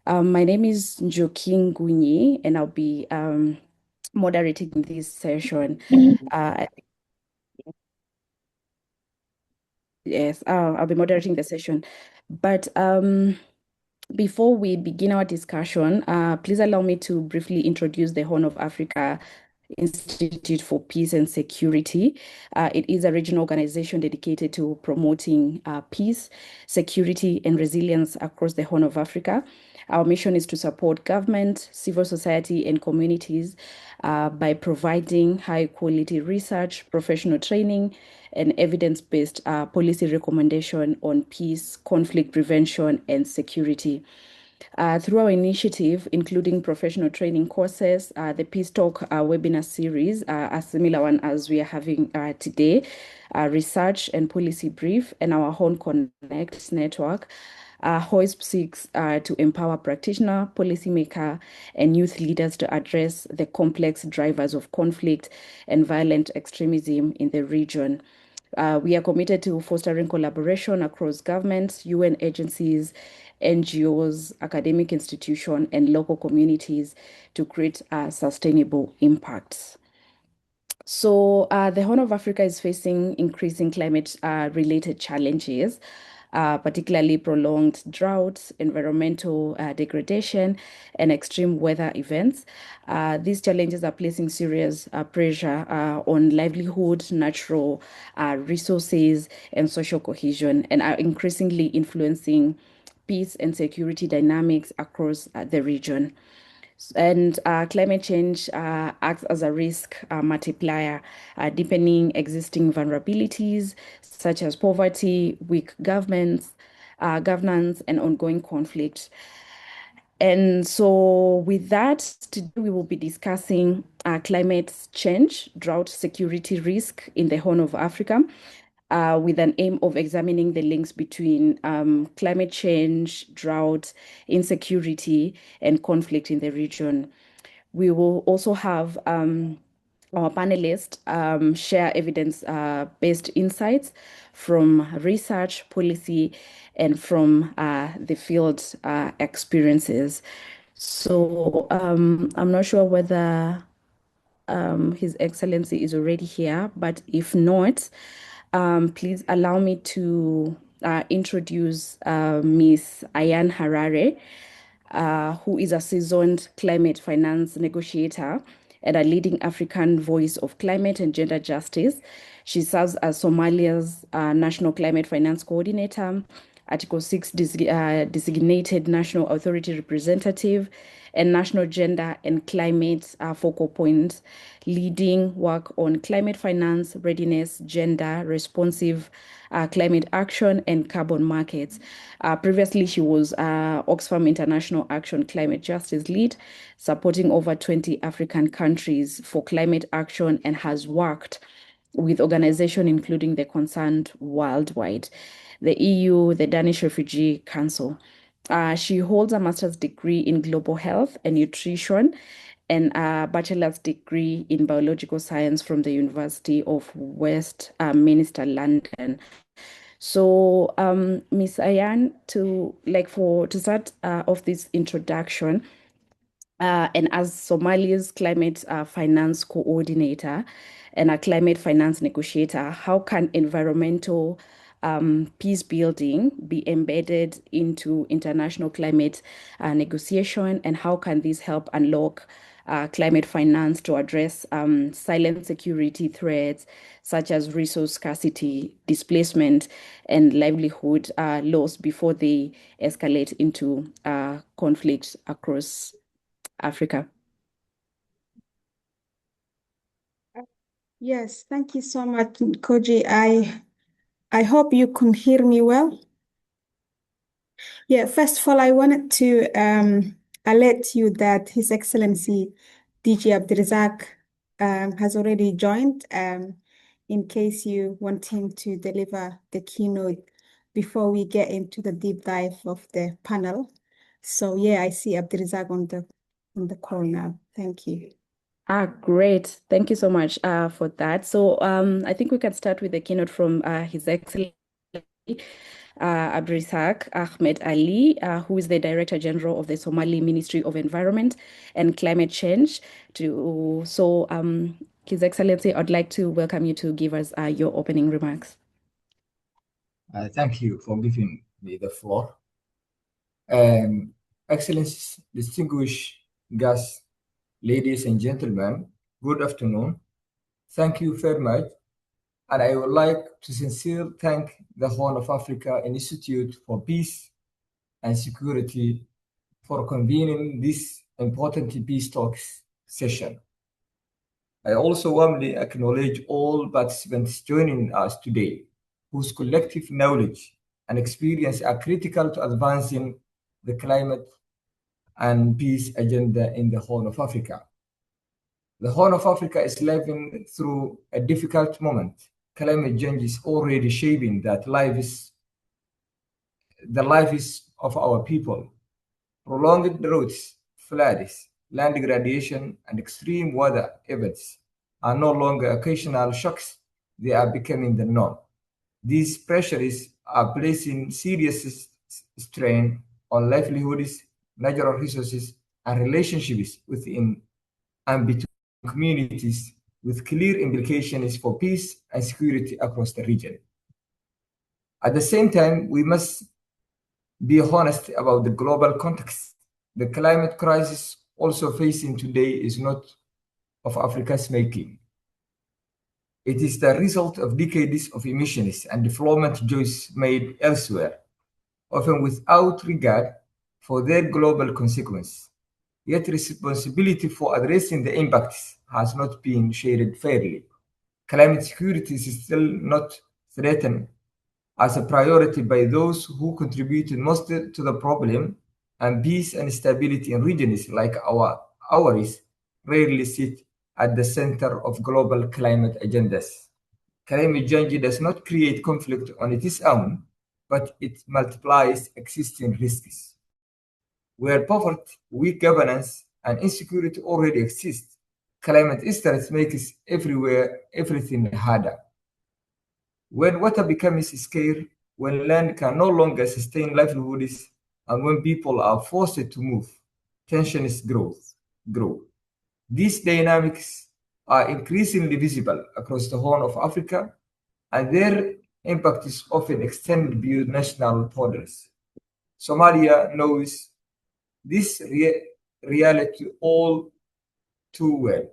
My name is Njoki Gunyi, and I'll be moderating this session. Uh, yes, I'll be moderating the session. But before we begin our discussion, please allow me to briefly introduce the Horn of Africa Institute for Peace and Security. It is a regional organization dedicated to promoting peace, security, and resilience across the Horn of Africa. Our mission is to support government, civil society, and communities by providing high quality research, professional training, and evidence-based policy recommendation on peace, conflict prevention, and security. Through our initiative, including professional training courses, the Peace Talk webinar series, a similar one as we are having today, research and policy brief, and our Horn Connect network, HOAIPS seeks to empower practitioner, policymaker, and youth leaders to address the complex drivers of conflict and violent extremism in the region. We are committed to fostering collaboration across governments, UN agencies, NGOs, academic institutions, and local communities to create sustainable impacts. So, the Horn of Africa is facing increasing climate related challenges, particularly prolonged droughts, environmental degradation, and extreme weather events. These challenges are placing serious pressure on livelihood, natural resources, and social cohesion, and are increasingly influencing peace and security dynamics across the region. And climate change acts as a risk multiplier, deepening existing vulnerabilities such as poverty, weak governance, and ongoing conflict. And so, with that, today we will be discussing climate change, drought security risk in the Horn of Africa, with an aim of examining the links between climate change, drought, insecurity, and conflict in the region. We will also have our panelists share evidence-based insights from research, policy, and from the field experiences. So I'm not sure whether His Excellency is already here, but if not, please allow me to introduce Ms. Ayan Harare, who is a seasoned climate finance negotiator and a leading African voice of climate and gender justice. She serves as Somalia's National Climate Finance Coordinator, Article 6 designated National Authority Representative, and National Gender and Climate Focal Point, leading work on climate finance, readiness, gender, responsive climate action, and carbon markets. Previously, she was Oxfam International Action Climate Justice Lead, supporting over 20 African countries for climate action, and has worked with organizations including the Concerned Worldwide, the EU, the Danish Refugee Council. She holds a master's degree in global health and nutrition and a bachelor's degree in biological science from the University of Westminster, London. So, Miss Ayan, to start off this introduction, and as Somalia's climate finance coordinator and a climate finance negotiator, how can environmental peace building be embedded into international climate negotiation, and how can this help unlock climate finance to address silent security threats such as resource scarcity, displacement, and livelihood loss before they escalate into conflict across Africa? Yes, thank you so much, Koji. I hope you can hear me well. Yeah, first of all, I wanted to alert you that His Excellency DJ Abdirazak has already joined in case you want him to deliver the keynote before we get into the deep dive of the panel. So yeah, I see Abdirazak on the call now. Thank you. Great. Thank you so much for that. So I think we can start with the keynote from His Excellency. Abdirizak Ahmed Ali, who is the Director General of the Somali Ministry of Environment and Climate Change. His Excellency, I'd like to welcome you to give us your opening remarks. Thank you for giving me the floor. Excellencies, distinguished guests, ladies and gentlemen, good afternoon. Thank you very much. And I would like to sincerely thank the Horn of Africa Institute for Peace and Security for convening this important PeaceTalks session. I also warmly acknowledge all participants joining us today, whose collective knowledge and experience are critical to advancing the climate and peace agenda in the Horn of Africa. The Horn of Africa is living through a difficult moment. Climate change is already shaping the lives of our people. Prolonged droughts, floods, land degradation, and extreme weather events are no longer occasional shocks, they are becoming the norm. These pressures are placing serious strain on livelihoods, natural resources, and relationships within and between communities, with clear implications for peace and security across the region. At the same time, we must be honest about the global context. The climate crisis also facing today is not of Africa's making. It is the result of decades of emissions and development choices made elsewhere, often without regard for their global consequences. Yet responsibility for addressing the impacts has not been shared fairly. Climate security is still not threatened as a priority by those who contributed most to the problem, and peace and stability in regions like ours rarely sit at the center of global climate agendas. Climate change does not create conflict on its own, but it multiplies existing risks. Where poverty, weak governance, and insecurity already exist, climate stress makes everything harder. When water becomes scarce, when land can no longer sustain livelihoods, and when people are forced to move, tensions grow. These dynamics are increasingly visible across the Horn of Africa, and their impact is often extended beyond national borders. Somalia knows this reality all too well.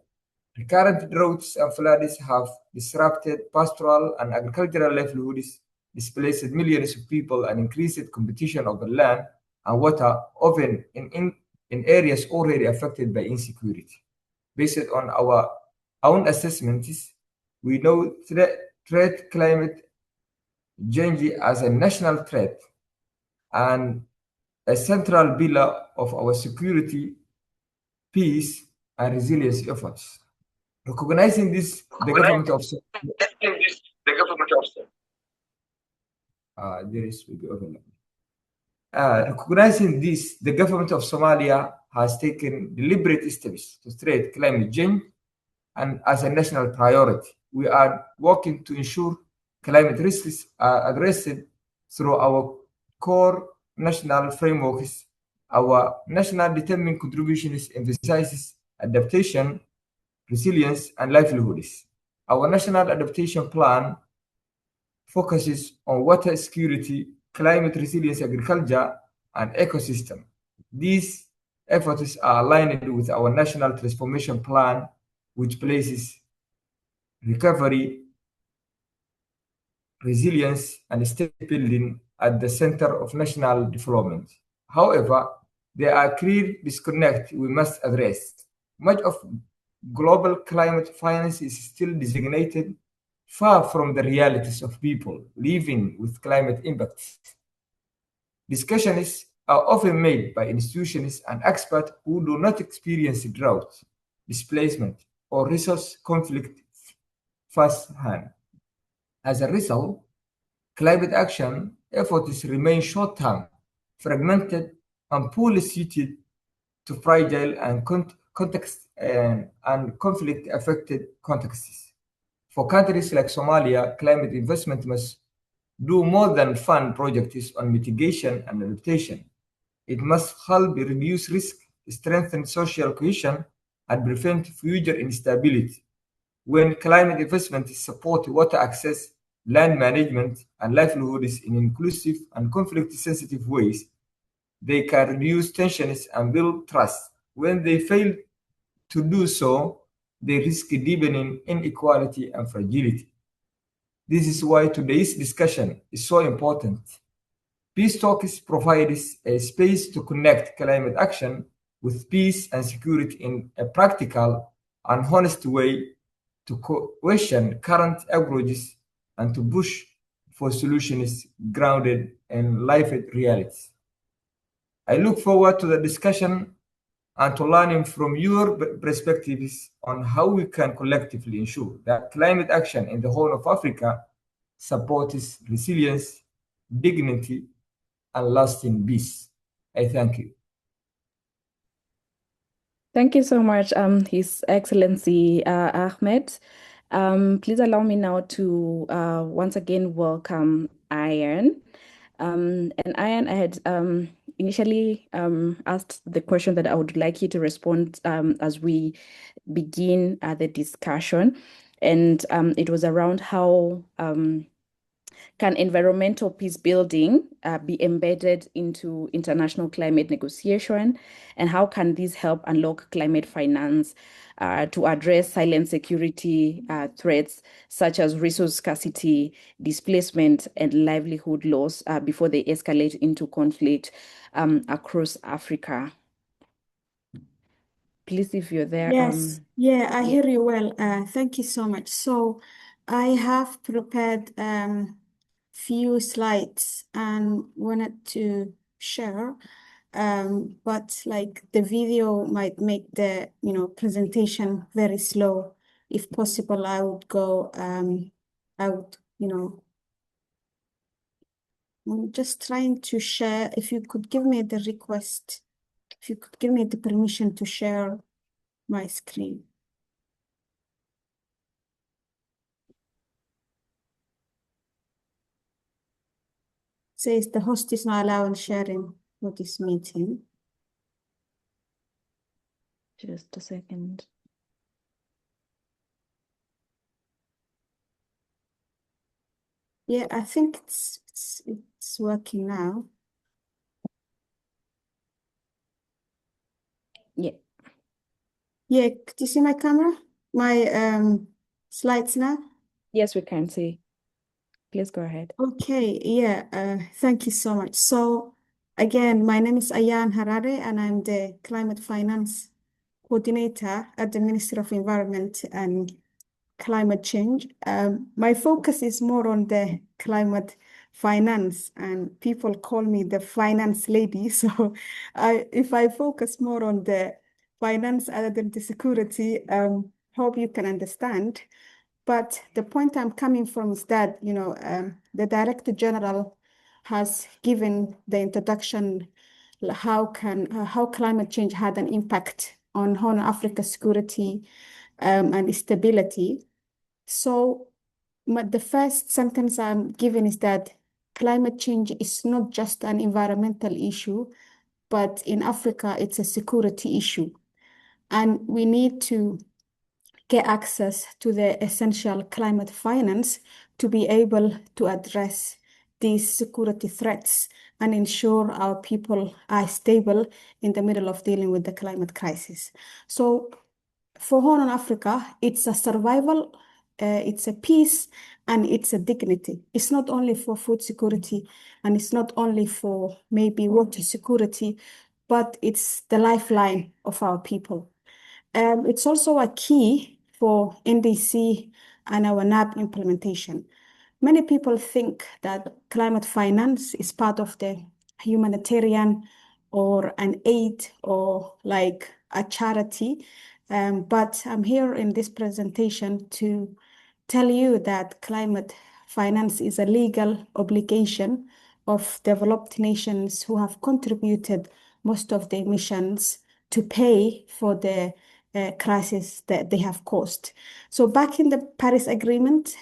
Recurrent droughts and floods have disrupted pastoral and agricultural livelihoods, displaced millions of people, and increased competition over land and water, often in areas already affected by insecurity. Based on our own assessments, we know threat climate change as a national threat and a central pillar of our security, peace, and resilience efforts. Recognizing this, the government of recognizing this, the government of Somalia has taken deliberate steps to treat climate change and as a national priority. We are working to ensure climate risks are addressed through our core national frameworks. Our national determined contributions emphasizes adaptation, resilience, and livelihoods. Our national adaptation plan focuses on water security, climate resilience, agriculture, and ecosystem. These efforts are aligned with our national transformation plan, which places recovery, resilience, and state building at the center of national development. However, there are clear disconnects we must address. Much of global climate finance is still designated far from the realities of people living with climate impacts. Discussions are often made by institutions and experts who do not experience drought, displacement, or resource conflict firsthand. As a result, climate action efforts remain short-term, fragmented, and poorly suited to fragile and conflict-affected contexts. For countries like Somalia, climate investment must do more than fund projects on mitigation and adaptation. It must help reduce risk, strengthen social cohesion, and prevent future instability. When climate investment support water access, land management, and livelihoods in inclusive and conflict-sensitive ways, they can reduce tensions and build trust. When they fail to do so, they risk deepening inequality and fragility. This is why today's discussion is so important. PeaceTalks provides a space to connect climate action with peace and security in a practical and honest way, to question current approaches and to push for solutions grounded in lived realities. I look forward to the discussion and to learning from your perspectives on how we can collectively ensure that climate action in the Horn of Africa supports resilience, dignity, and lasting peace. I thank you. Thank you so much, His Excellency Ahmed. Please allow me now to once again welcome Ian. And Ian, I had initially asked the question that I would like you to respond as we begin the discussion. And it was around how can environmental peace building be embedded into international climate negotiation? And how can this help unlock climate finance to address silent security threats such as resource scarcity, displacement, and livelihood loss before they escalate into conflict across Africa? Please, if you're there. Yes, I hear you well. Thank you so much. So I have prepared few slides and wanted to share, but like the video might make the presentation very slow. If possible, I would go. I would I'm just trying to share. If you could give me the request, if you could give me the permission to share my screen. Says the host is not allowing sharing for this meeting. Just a second. Yeah, I think it's working now. Yeah. Yeah, do you see my camera? My slides now? Yes, we can see. Please go ahead. Okay, yeah, thank you so much. So again, my name is Ayan Harare and I'm the Climate Finance Coordinator at the Ministry of Environment and Climate Change. My focus is more on the climate finance, and people call me the finance lady. So if I focus more on the finance other than the security, hope you can understand. But the point I'm coming from is that, the Director General has given the introduction how climate change had an impact on Horn of Africa security and stability. So the first sentence I'm giving is that climate change is not just an environmental issue, but in Africa, it's a security issue. And we need to get access to the essential climate finance to be able to address these security threats and ensure our people are stable in the middle of dealing with the climate crisis. So for Horn of Africa, it's a survival, it's a peace, and it's a dignity. It's not only for food security, and it's not only for maybe water security, but it's the lifeline of our people. It's also a key for NDC and our NAB implementation. Many people think that climate finance is part of the humanitarian or an aid or like a charity. But I'm here in this presentation to tell you that climate finance is a legal obligation of developed nations who have contributed most of the emissions to pay for the crisis that they have caused. So back in the Paris Agreement,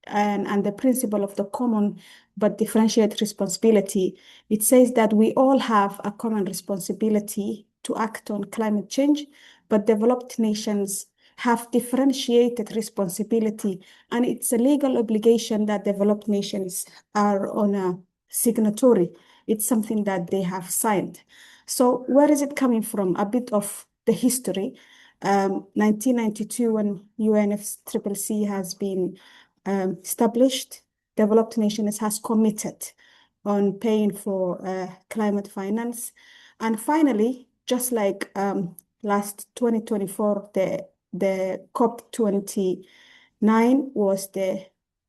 and the principle of the common but differentiated responsibility, it says that we all have a common responsibility to act on climate change, but developed nations have differentiated responsibility, and it's a legal obligation that developed nations are on a signatory. It's something that they have signed. So where is it coming from? A bit of the history. 1992, when UNFCCC has been established, developed nations has committed on paying for climate finance. And finally, just like last 2024, the COP29 was the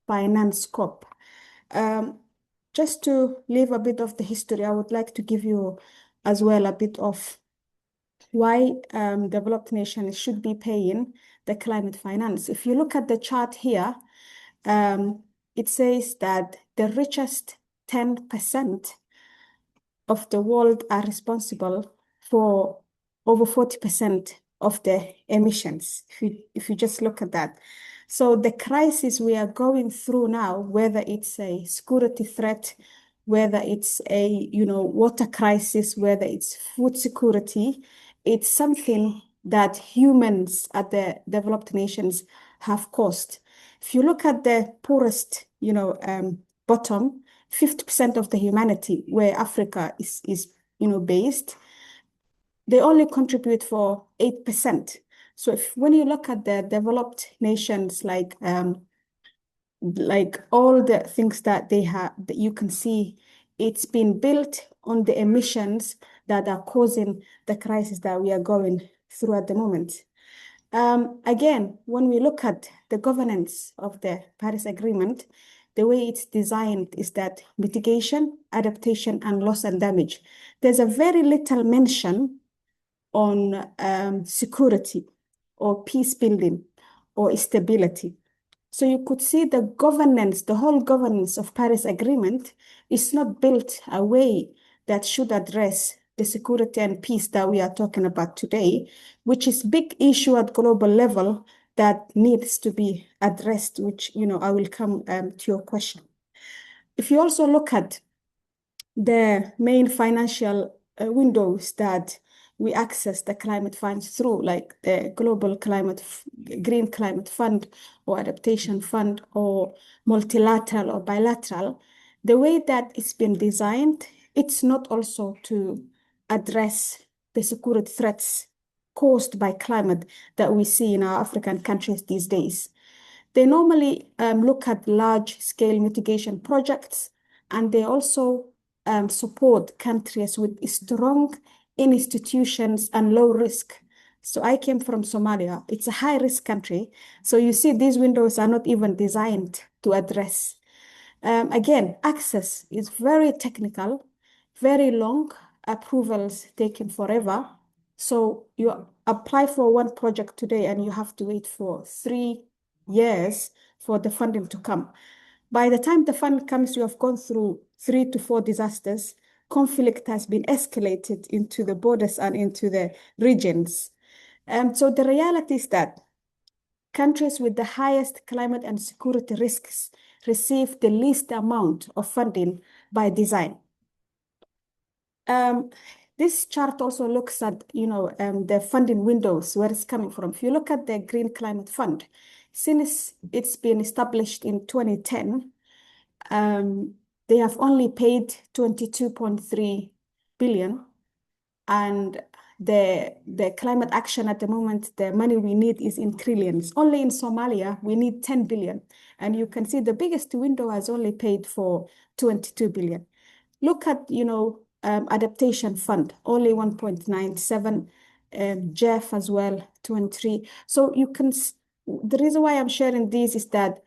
finance COP. Just to leave a bit of the history, I would like to give you as well a bit of why developed nations should be paying the climate finance. If you look at the chart here, it says that the richest 10% of the world are responsible for over 40% of the emissions, if you just look at that. So the crisis we are going through now, whether it's a security threat, whether it's a water crisis, whether it's food security, it's something that humans at the developed nations have caused. If you look at the poorest, bottom, 50% of the humanity, where Africa is based, they only contribute for 8%. So when you look at the developed nations, like all the things that they have, that you can see, it's been built on the emissions that are causing the crisis that we are going through at the moment. Again, when we look at the governance of the Paris Agreement, the way it's designed is that mitigation, adaptation, and loss and damage. There's a very little mention on security or peace building or stability. So you could see the governance, the whole governance of Paris Agreement is not built a way that should address the security and peace that we are talking about today, which is big issue at global level that needs to be addressed, which, I will come to your question. If you also look at the main financial windows that we access the climate funds through, like the Global Green Climate Fund or Adaptation Fund or multilateral or bilateral, the way that it's been designed, it's not also to address the security threats caused by climate that we see in our African countries these days. They normally look at large-scale mitigation projects, and they also support countries with strong institutions and low risk. So I came from Somalia. It's a high-risk country. So you see these windows are not even designed to address. Again, access is very technical, very long, approvals taking forever. So you apply for one project today and you have to wait for 3 years for the funding to come. By the time the fund comes, you have gone through 3 to 4 disasters. Conflict has been escalated into the borders and into the regions. So the reality is that countries with the highest climate and security risks receive the least amount of funding by design. This chart also looks at, the funding windows, where it's coming from. If you look at the Green Climate Fund, since it's been established in 2010, they have only paid 22.3 billion. And the climate action at the moment, the money we need is in trillions. Only in Somalia, we need 10 billion. And you can see the biggest window has only paid for 22 billion. Look at, adaptation fund, only 1.97, Jeff as well, 23. So the reason why I'm sharing this is that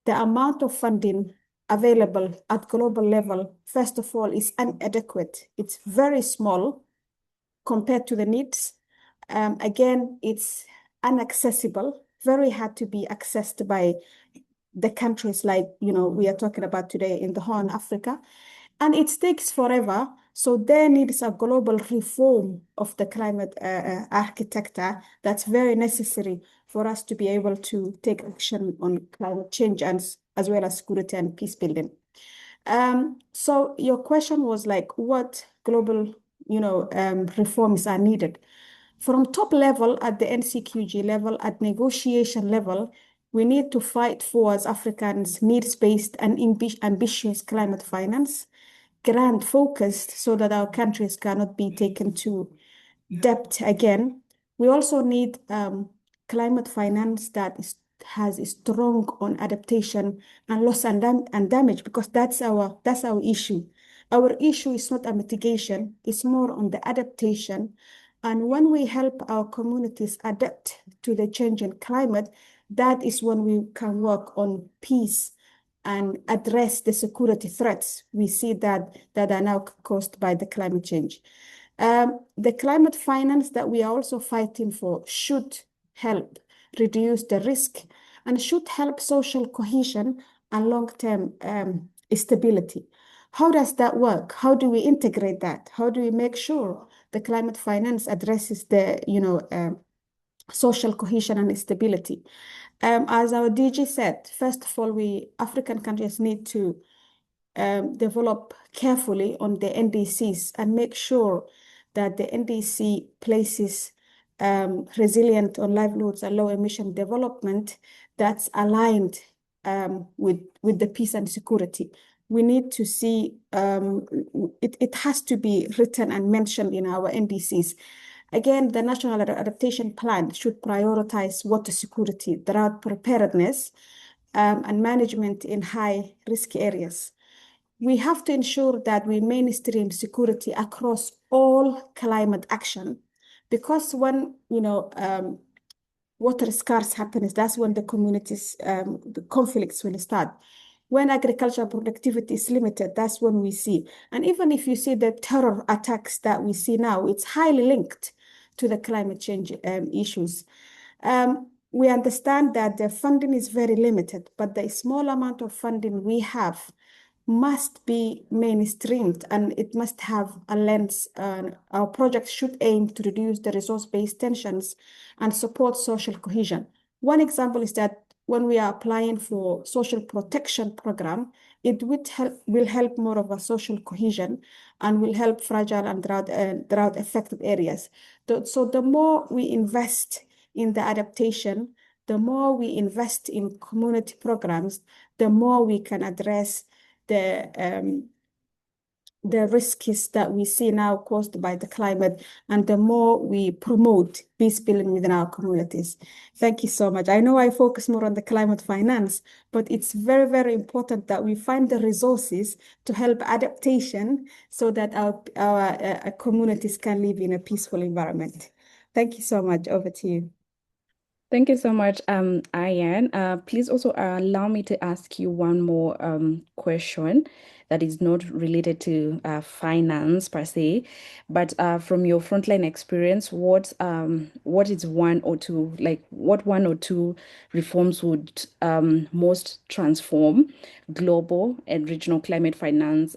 the amount of funding available at global level, first of all, is inadequate. It's very small compared to the needs. Again, it's inaccessible, very hard to be accessed by the countries like, we are talking about today in the Horn, Africa. And it takes forever. So there needs a global reform of the climate architecture that's very necessary for us to be able to take action on climate change and as well as security and peace building. So your question was like, what global, reforms are needed? From top level at the NCQG level, at negotiation level, we need to fight for, as Africans, needs-based and ambitious climate finance, grant focused so that our countries cannot be taken to debt again. We also need climate finance that has a strong on adaptation and loss and damage, because that's our issue. Our issue is not a mitigation, it's more on the adaptation. And when we help our communities adapt to the changing climate, that is when we can work on peace and address the security threats we see that are now caused by the climate change. The climate finance that we are also fighting for should help reduce the risk and should help social cohesion and long-term stability. How does that work? How do we integrate that? How do we make sure the climate finance addresses the, social cohesion and stability? As our DG said, first of all, African countries need to develop carefully on the NDCs and make sure that the NDC places resilient on livelihoods and low emission development that's aligned with the peace and security. We need to see it has to be written and mentioned in our NDCs. Again, the National Adaptation Plan should prioritize water security, drought preparedness, and management in high-risk areas. We have to ensure that we mainstream security across all climate action, because when water scarce happens, that's when the communities, the conflicts will start. When agricultural productivity is limited, that's when we see. And even if you see the terror attacks that we see now, it's highly linked to the climate change issues. We understand that the funding is very limited, but the small amount of funding we have must be mainstreamed and it must have a lens. Our projects should aim to reduce the resource-based tensions and support social cohesion. One example is that when we are applying for social protection program, it will help more of a social cohesion and will help fragile and drought affected areas. So the more we invest in the adaptation, the more we invest in community programs, the more we can address the risks that we see now caused by the climate, and the more we promote peace building within our communities. Thank you so much. I know I focus more on the climate finance, but it's very, very important that we find the resources to help adaptation so that our communities can live in a peaceful environment. Thank you so much. Over to you. Thank you so much, Ayan. Please also allow me to ask you one more question that is not related to finance per se, but from your frontline experience, what is one or two, like what one or two reforms would most transform global and regional climate finance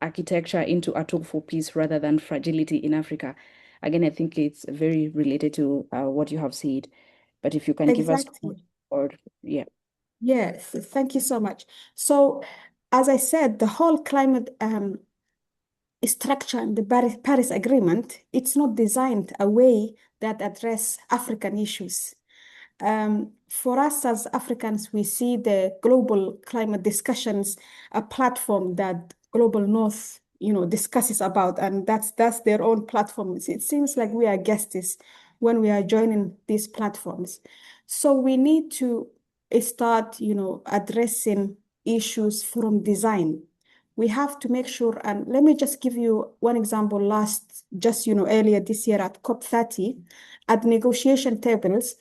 architecture into a tool for peace rather than fragility in Africa? Again, I think it's very related to what you have said, but if you can give us Exactly. or yeah. Yes, thank you so much. So, as I said, the whole climate structure in the Paris Agreement, it's not designed a way that address African issues. For us as Africans, we see the global climate discussions, a platform that Global North, discusses about, and that's their own platform. It seems like we are guests when we are joining these platforms. So we need to start, addressing issues from design. We have to make sure, and let me just give you one example. Earlier this year at COP30, at negotiation tables,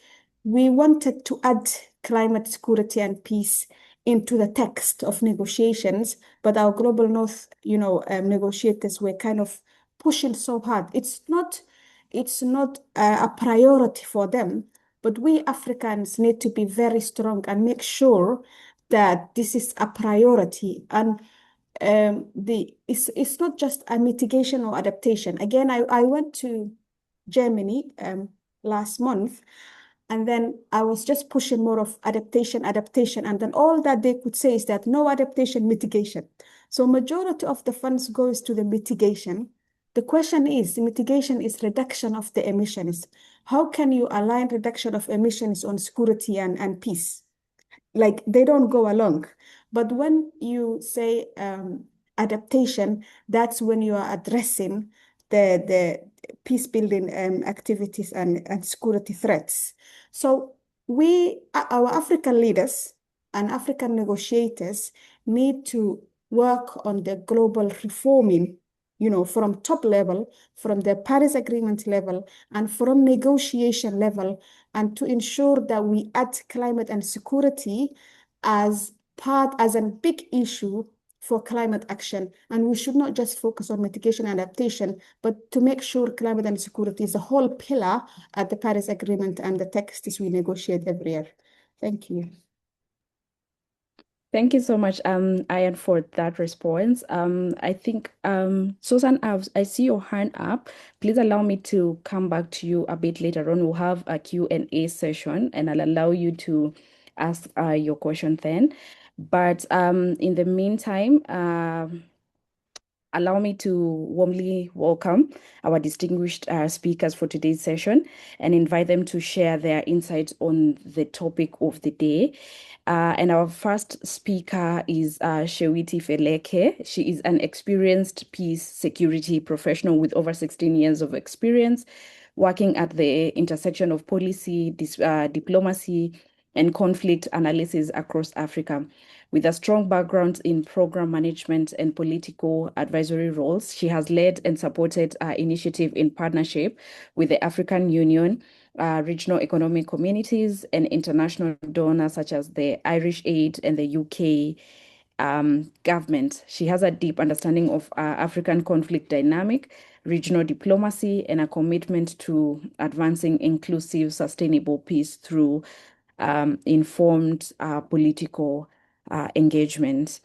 we wanted to add climate security and peace into the text of negotiations, but our Global North, negotiators were kind of pushing so hard. It's not a priority for them, but we Africans need to be very strong and make sure that this is a priority. And it's not just a mitigation or adaptation. Again, I went to Germany last month, And then I was just pushing more of adaptation, adaptation. And then all that they could say is that no adaptation, mitigation. So majority of the funds goes to the mitigation. The question is, mitigation is reduction of the emissions. How can you align reduction of emissions on security and peace? Like they don't go along. But when you say adaptation, that's when you are addressing the peace building activities and security threats. So our African leaders and African negotiators need to work on the global reforming, from top level, from the Paris Agreement level, and from negotiation level, and to ensure that we add climate and security as a big issue for climate action. And we should not just focus on mitigation and adaptation, but to make sure climate and security is a whole pillar at the Paris Agreement and the texts we negotiate every year. Thank you. Thank you so much, Ian, for that response. I think, Susan, I see your hand up. Please allow me to come back to you a bit later on. We'll have a Q&A session, and I'll allow you to ask your question then. But in the meantime, allow me to warmly welcome our distinguished speakers for today's session and invite them to share their insights on the topic of the day. And our first speaker is Shewiti Feleke. She is an experienced peace security professional with over 16 years of experience working at the intersection of policy, diplomacy, and conflict analysis across Africa. With a strong background in program management and political advisory roles, she has led and supported initiative in partnership with the African Union, regional economic communities, and international donors such as the Irish Aid and the UK government. She has a deep understanding of African conflict dynamic, regional diplomacy, and a commitment to advancing inclusive, sustainable peace through informed political engagement.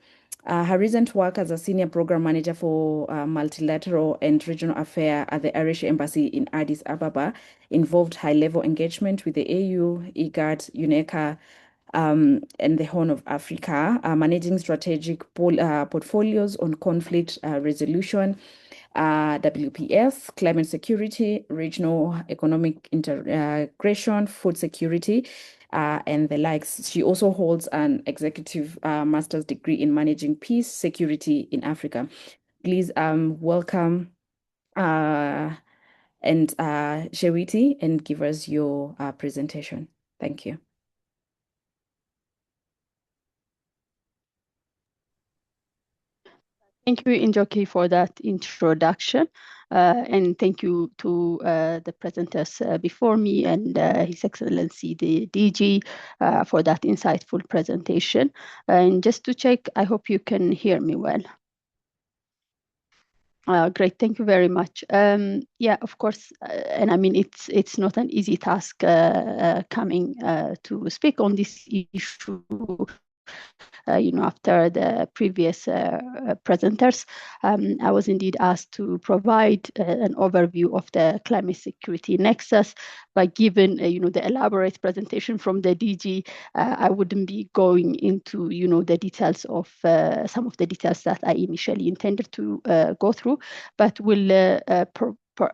Her recent work as a senior program manager for multilateral and regional affairs at the Irish Embassy in Addis Ababa involved high-level engagement with the AU, IGAD, UNECA, and the Horn of Africa, managing strategic portfolios on conflict resolution, WPS, climate security, regional economic integration, food security, and the likes. She also holds an executive master's degree in managing peace, security in Africa. Please welcome Shewiti and give us your presentation. Thank you. Thank you, Njoki, for that introduction. And thank you to the presenters before me and His Excellency, the DG, for that insightful presentation. And just to check, I hope you can hear me well. Great, thank you very much. Yeah, of course, and I mean, it's not an easy task coming to speak on this issue. After the previous presenters, I was indeed asked to provide an overview of the climate security nexus. But given the elaborate presentation from the DG, I wouldn't be going into the details of some of the details that I initially intended to go through, but will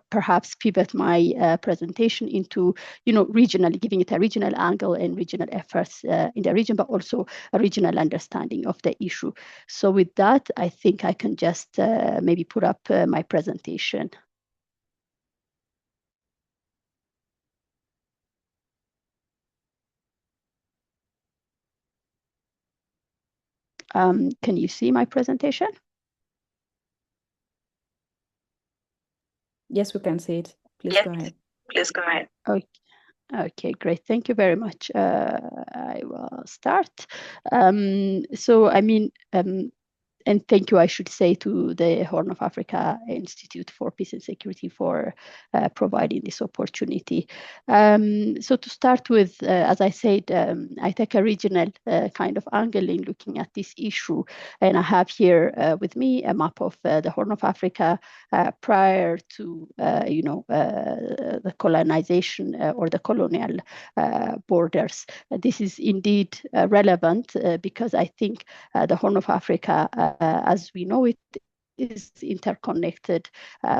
perhaps pivot my presentation into, regionally, giving it a regional angle and regional efforts in the region, but also a regional understanding of the issue. So with that, I think I can just maybe put up my presentation. Can you see my presentation? Yes, we can see it. Please go ahead. Please go ahead. Okay, great. Thank you very much. I will start. So, I mean, and thank you, I should say, to the Horn of Africa Institute for Peace and Security for providing this opportunity. So to start with, as I said, I take a regional kind of angle in looking at this issue. And I have here with me a map of the Horn of Africa prior to, the colonization or the colonial borders. This is indeed relevant because I think the Horn of Africa, as we know it, is interconnected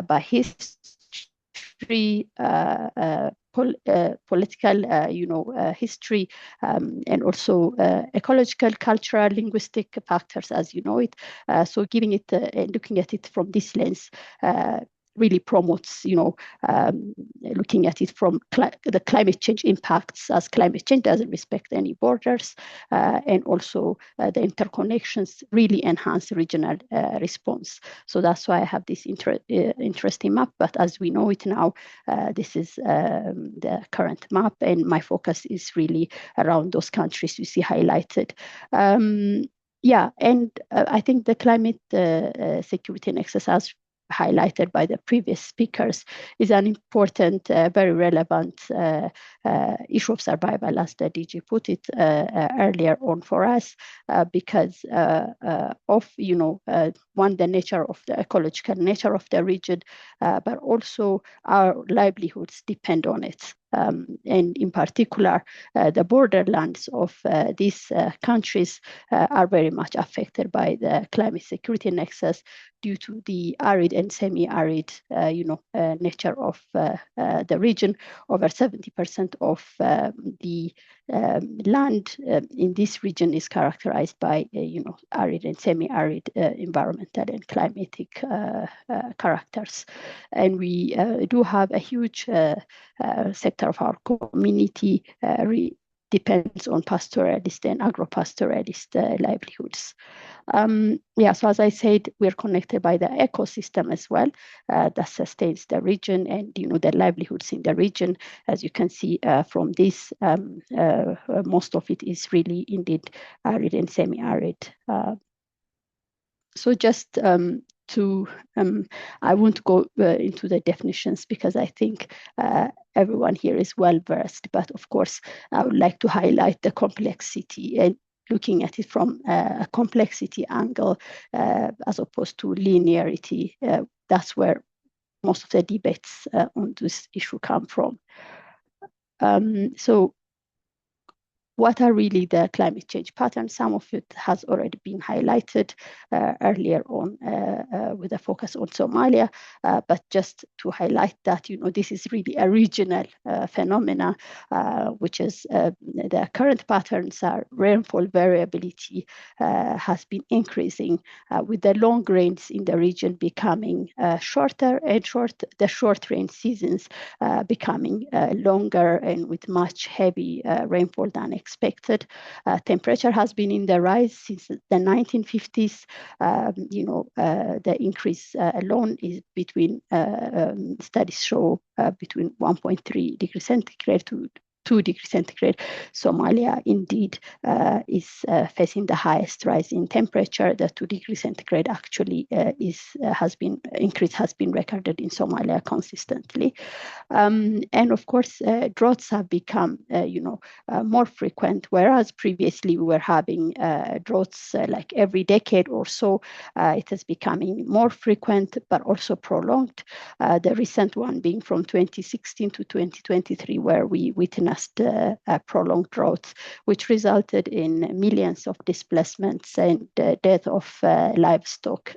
by history, political, history, and also ecological, cultural, linguistic factors, as you know it. So giving it, looking at it from this lens, really promotes, looking at it from the climate change impacts, as climate change doesn't respect any borders, and also the interconnections really enhance regional response. So that's why I have this interesting map. But as we know it now, this is the current map, and my focus is really around those countries you see highlighted. Yeah, and I think the climate security nexus, as highlighted by the previous speakers, is an important, very relevant issue of survival, as the DG put it earlier on for us, because of, one, the nature of the ecological nature of the region, but also our livelihoods depend on it. And in particular, the borderlands of these countries are very much affected by the climate security nexus due to the arid and semi-arid, nature of the region. Over 70% of the land in this region is characterized by, arid and semi-arid environmental and climatic characters. And we do have a huge sector of our community depends on pastoralist and agro-pastoralist livelihoods. So as I said, we're connected by the ecosystem as well that sustains the region and the livelihoods in the region. As you can see from this, most of it is really indeed arid and semi-arid. So just I won't go into the definitions because I think everyone here is well versed, but of course I would like to highlight the complexity and looking at it from a complexity angle as opposed to linearity. That's where most of the debates on this issue come from. So what are really the climate change patterns? Some of it has already been highlighted earlier on with a focus on Somalia, but just to highlight that, this is really a regional phenomena, which is the current patterns are rainfall variability has been increasing with the long rains in the region becoming shorter and the short rain seasons becoming longer and with much heavy rainfall than expected. Temperature has been in the rise since the 1950s. The increase alone is between, studies show between 1.3 degrees centigrade to 2 degrees centigrade. Somalia indeed is facing the highest rise in temperature. The 2 degrees centigrade actually has been recorded in Somalia consistently. And of course, droughts have become more frequent, whereas previously we were having droughts like every decade or so. It is becoming more frequent, but also prolonged. The recent one being from 2016 to 2023, where we witnessed prolonged droughts, which resulted in millions of displacements and death of livestock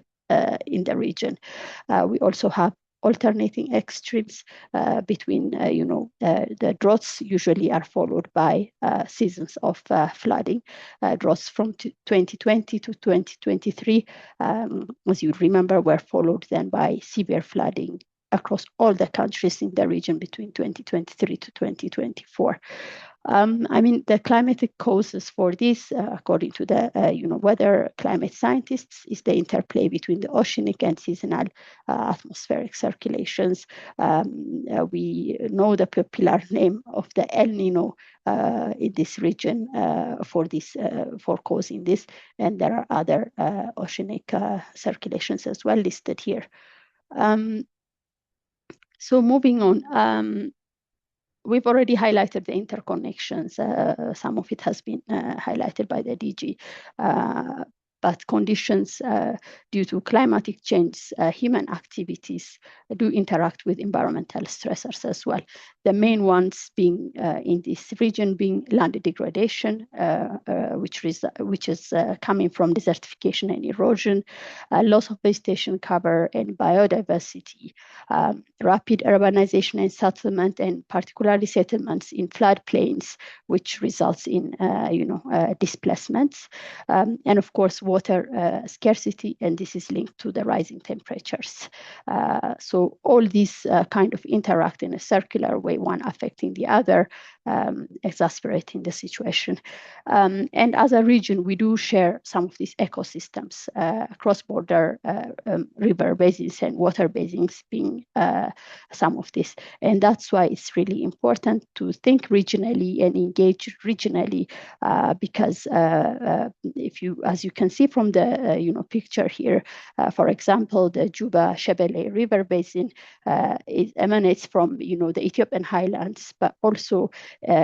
in the region. We also have alternating extremes between, the droughts usually are followed by seasons of flooding. Droughts from 2020 to 2023, as you remember, were followed then by severe flooding across all the countries in the region between 2023 to 2024. I mean, the climatic causes for this, according to the weather climate scientists, is the interplay between the oceanic and seasonal atmospheric circulations. We know the popular name of the El Nino in this region for causing this, and there are other oceanic circulations as well listed here. So moving on. We've already highlighted the interconnections. Some of it has been highlighted by the DG. But conditions due to climatic change, human activities do interact with environmental stressors as well. The main ones being in this region being land degradation, which is coming from desertification and erosion, loss of vegetation cover and biodiversity, rapid urbanization and settlement, and particularly settlements in floodplains, which results in displacements, and of course water scarcity, and this is linked to the rising temperatures. So all these kind of interact in a circular way, one affecting the other, exacerbating the situation. And as a region, we do share some of these ecosystems, cross-border river basins and water basins being some of this. And that's why it's really important to think regionally and engage regionally, because if you, as you can see from the picture here, for example, the Juba Shebele River Basin, it emanates from the Ethiopian highlands, but also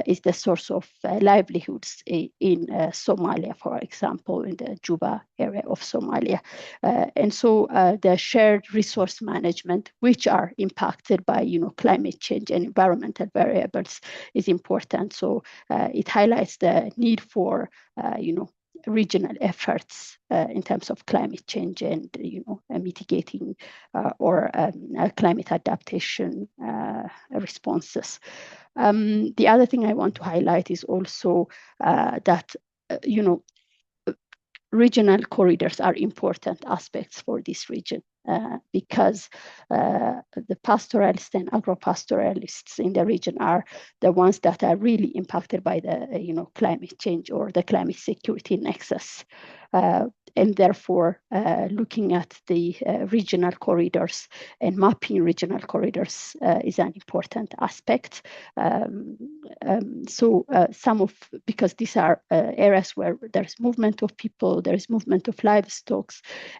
is the source of livelihoods in Somalia, for example, in the Juba area of Somalia. And so the shared resource management, which are impacted by climate change and environmental variables, is important. So it highlights the need for regional efforts in terms of climate change and mitigating or climate adaptation responses. The other thing I want to highlight is also that regional corridors are important aspects for this region, because the pastoralists and agro-pastoralists in the region are the ones that are really impacted by the climate change or the climate security nexus. And therefore, looking at the regional corridors and mapping regional corridors is an important aspect. Because these are areas where there's movement of people, there's movement of livestock,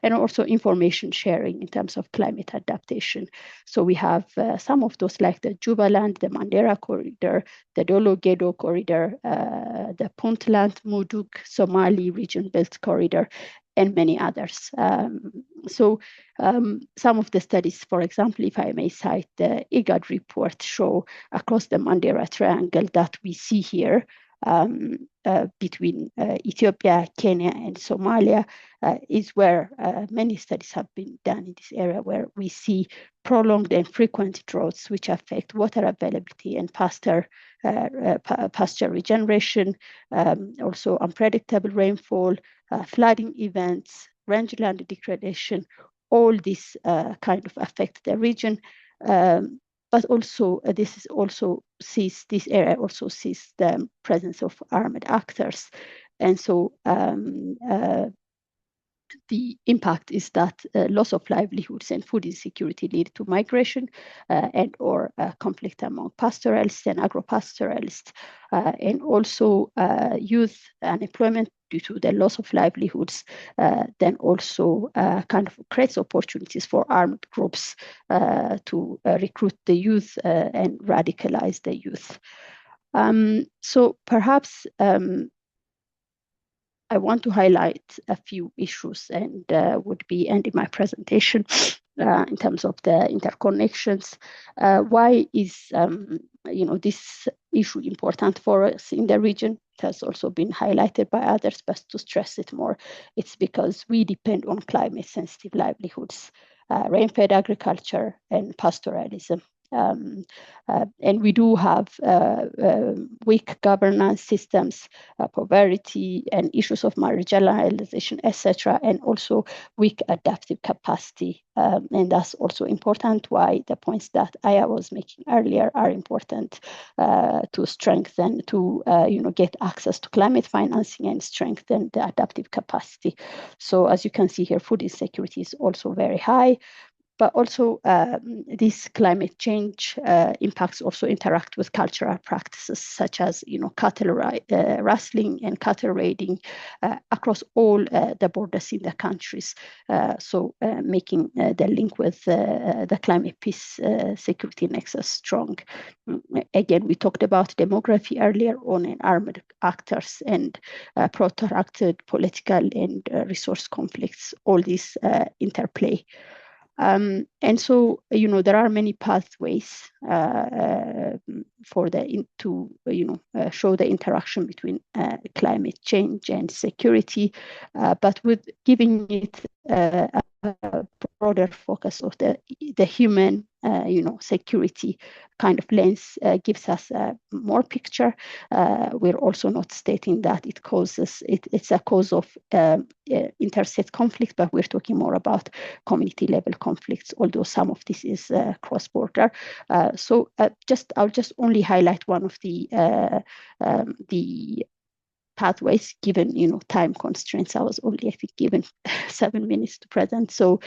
and also information sharing in terms of climate adaptation. So we have some of those like the Jubaland, the Mandera corridor, the Dolo-Gedo corridor, the Puntland, Mudug, Somali region built corridor, and many others. Some of the studies, for example, if I may cite the IGAD report, show across the Mandera Triangle that we see here between Ethiopia, Kenya, and Somalia is where many studies have been done in this area, where we see prolonged and frequent droughts, which affect water availability and pasture regeneration, also unpredictable rainfall, flooding events, rangeland degradation. All these kind of affect the region. But also, this area also sees the presence of armed actors. And so the impact is that loss of livelihoods and food insecurity lead to migration and or conflict among pastoralists and agro-pastoralists, and also youth unemployment due to the loss of livelihoods, then also kind of creates opportunities for armed groups to recruit the youth and radicalize the youth. So perhaps I want to highlight a few issues and would be ending my presentation in terms of the interconnections. Why is this issue important for us in the region? It has also been highlighted by others, but to stress it more, it's because we depend on climate-sensitive livelihoods, rain-fed agriculture, and pastoralism. And we do have weak governance systems, poverty, and issues of marginalization, etc., and also weak adaptive capacity. And that's also important why the points that Aya was making earlier are important to strengthen, to get access to climate financing and strengthen the adaptive capacity. So as you can see here, food insecurity is also very high. But also this climate change impacts also interact with cultural practices such as cattle rustling and cattle raiding across all the borders in the countries. So making the link with the climate peace security nexus strong. Again, we talked about demography earlier on and armed actors and protracted political and resource conflicts. All these interplay. And so, there are many pathways for to show the interaction between climate change and security, but with giving it a broader focus of the human, security kind of lens gives us a more picture. We're also not stating that it's a cause of interstate conflict, but we're talking more about community level conflicts, although some of this is cross-border. So I'll just only highlight one of the pathways given time constraints. I was only, I think, given 7 minutes to present. So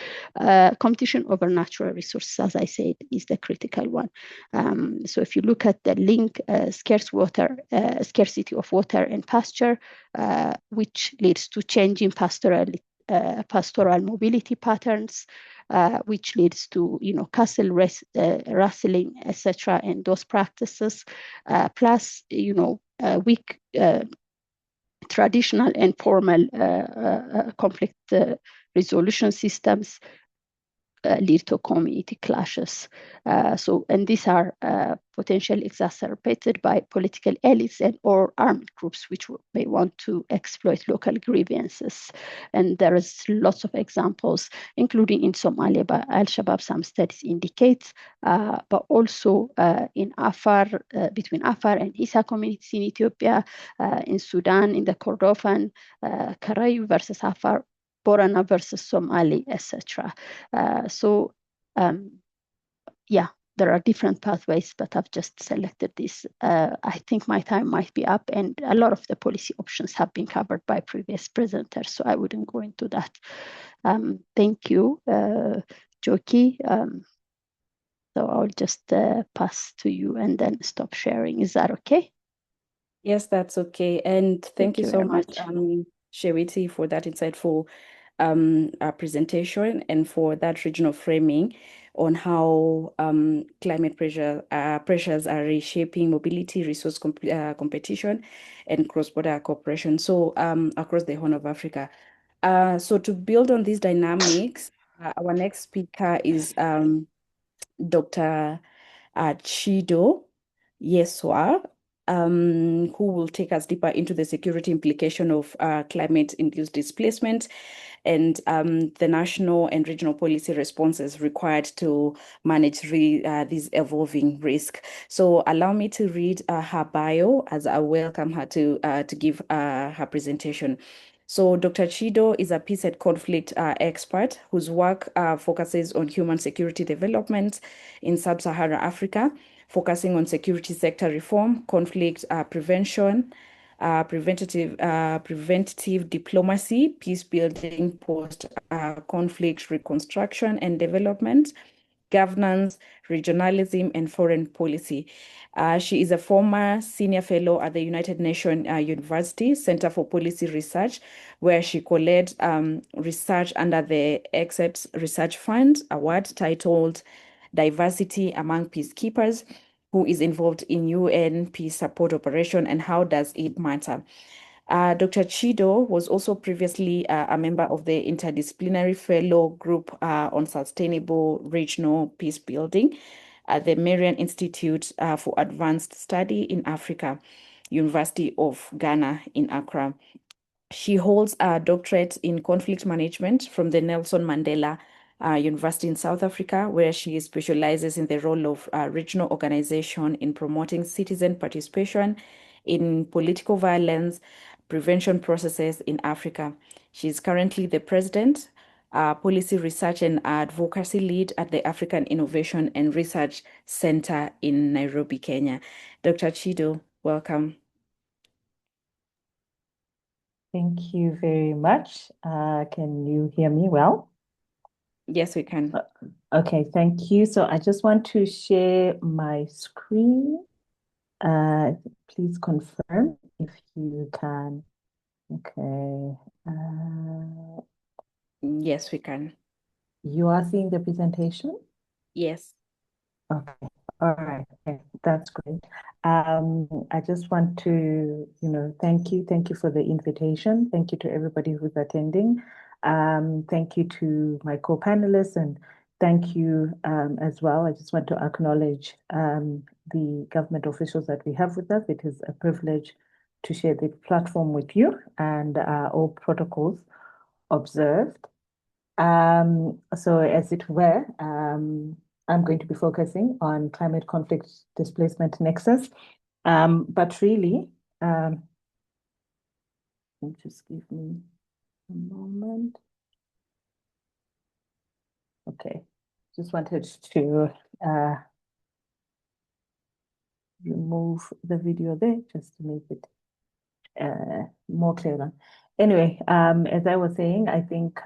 competition over natural resources, as I said, is the critical one. So if you look at the link, scarcity of water and pasture, which leads to changing pastoral mobility patterns, which leads to cattle rustling, etc., and those practices, plus weak traditional and formal conflict resolution systems lead to community clashes. And these are potentially exacerbated by political elites or armed groups which may want to exploit local grievances. And there is lots of examples, including in Somalia by Al-Shabaab, some studies indicate, but also in Afar, between Afar and Isa communities in Ethiopia, in Sudan, in the Kordofan, Karayu versus Afar, Borana versus Somali, etc. There are different pathways, but I've just selected this. I think my time might be up, and a lot of the policy options have been covered by previous presenters, so I wouldn't go into that. Thank you, Joki. So I'll just pass to you and then stop sharing. Is that okay? Yes, that's okay. And thank you so much, Shewiti, for that insightful presentation and for that regional framing on how climate pressures are reshaping mobility, resource competition, and cross-border cooperation. So across the Horn of Africa. So to build on these dynamics, our next speaker is Dr. Chido Yeswa, who will take us deeper into the security implication of climate-induced displacement and the national and regional policy responses required to manage these evolving risks. So allow me to read her bio as I welcome her to give her presentation. So Dr. Chido is a peace and conflict expert whose work focuses on human security development in sub-Saharan Africa, focusing on security sector reform, conflict prevention, preventative diplomacy, peace building, post-conflict reconstruction and development, governance, regionalism, and foreign policy. She is a former senior fellow at the United Nations University Center for Policy Research, where she co-led research under the EXEPS Research Fund Award titled Diversity Among Peacekeepers, who is involved in UN peace support operation and how does it matter. Dr. Chido was also previously a member of the Interdisciplinary Fellow Group on Sustainable Regional Peace Building at the Marian Institute for Advanced Study in Africa, University of Ghana in Accra. She holds a doctorate in conflict management from the Nelson Mandela University in South Africa, where she specializes in the role of regional organization in promoting citizen participation in political violence prevention processes in Africa. She is currently the president, policy research and advocacy lead at the African Innovation and Research Center in Nairobi, Kenya. Dr. Chido, welcome. Thank you very much. Can you hear me well? Yes, we can. Okay, thank you. So I just want to share my screen. Please confirm if you can. Okay. Yes, we can. You are seeing the presentation? Yes. Okay. All right. Okay. That's great. I just want to, thank you. Thank you for the invitation. Thank you to everybody who's attending. Thank you to my co-panelists and thank you as well. I just want to acknowledge the government officials that we have with us. It is a privilege to share the platform with you and all protocols observed. So as it were, I'm going to be focusing on climate conflict displacement nexus. But really, just give me a moment. Okay, just wanted to remove the video there just to make it more clear. Anyway, as I was saying, I think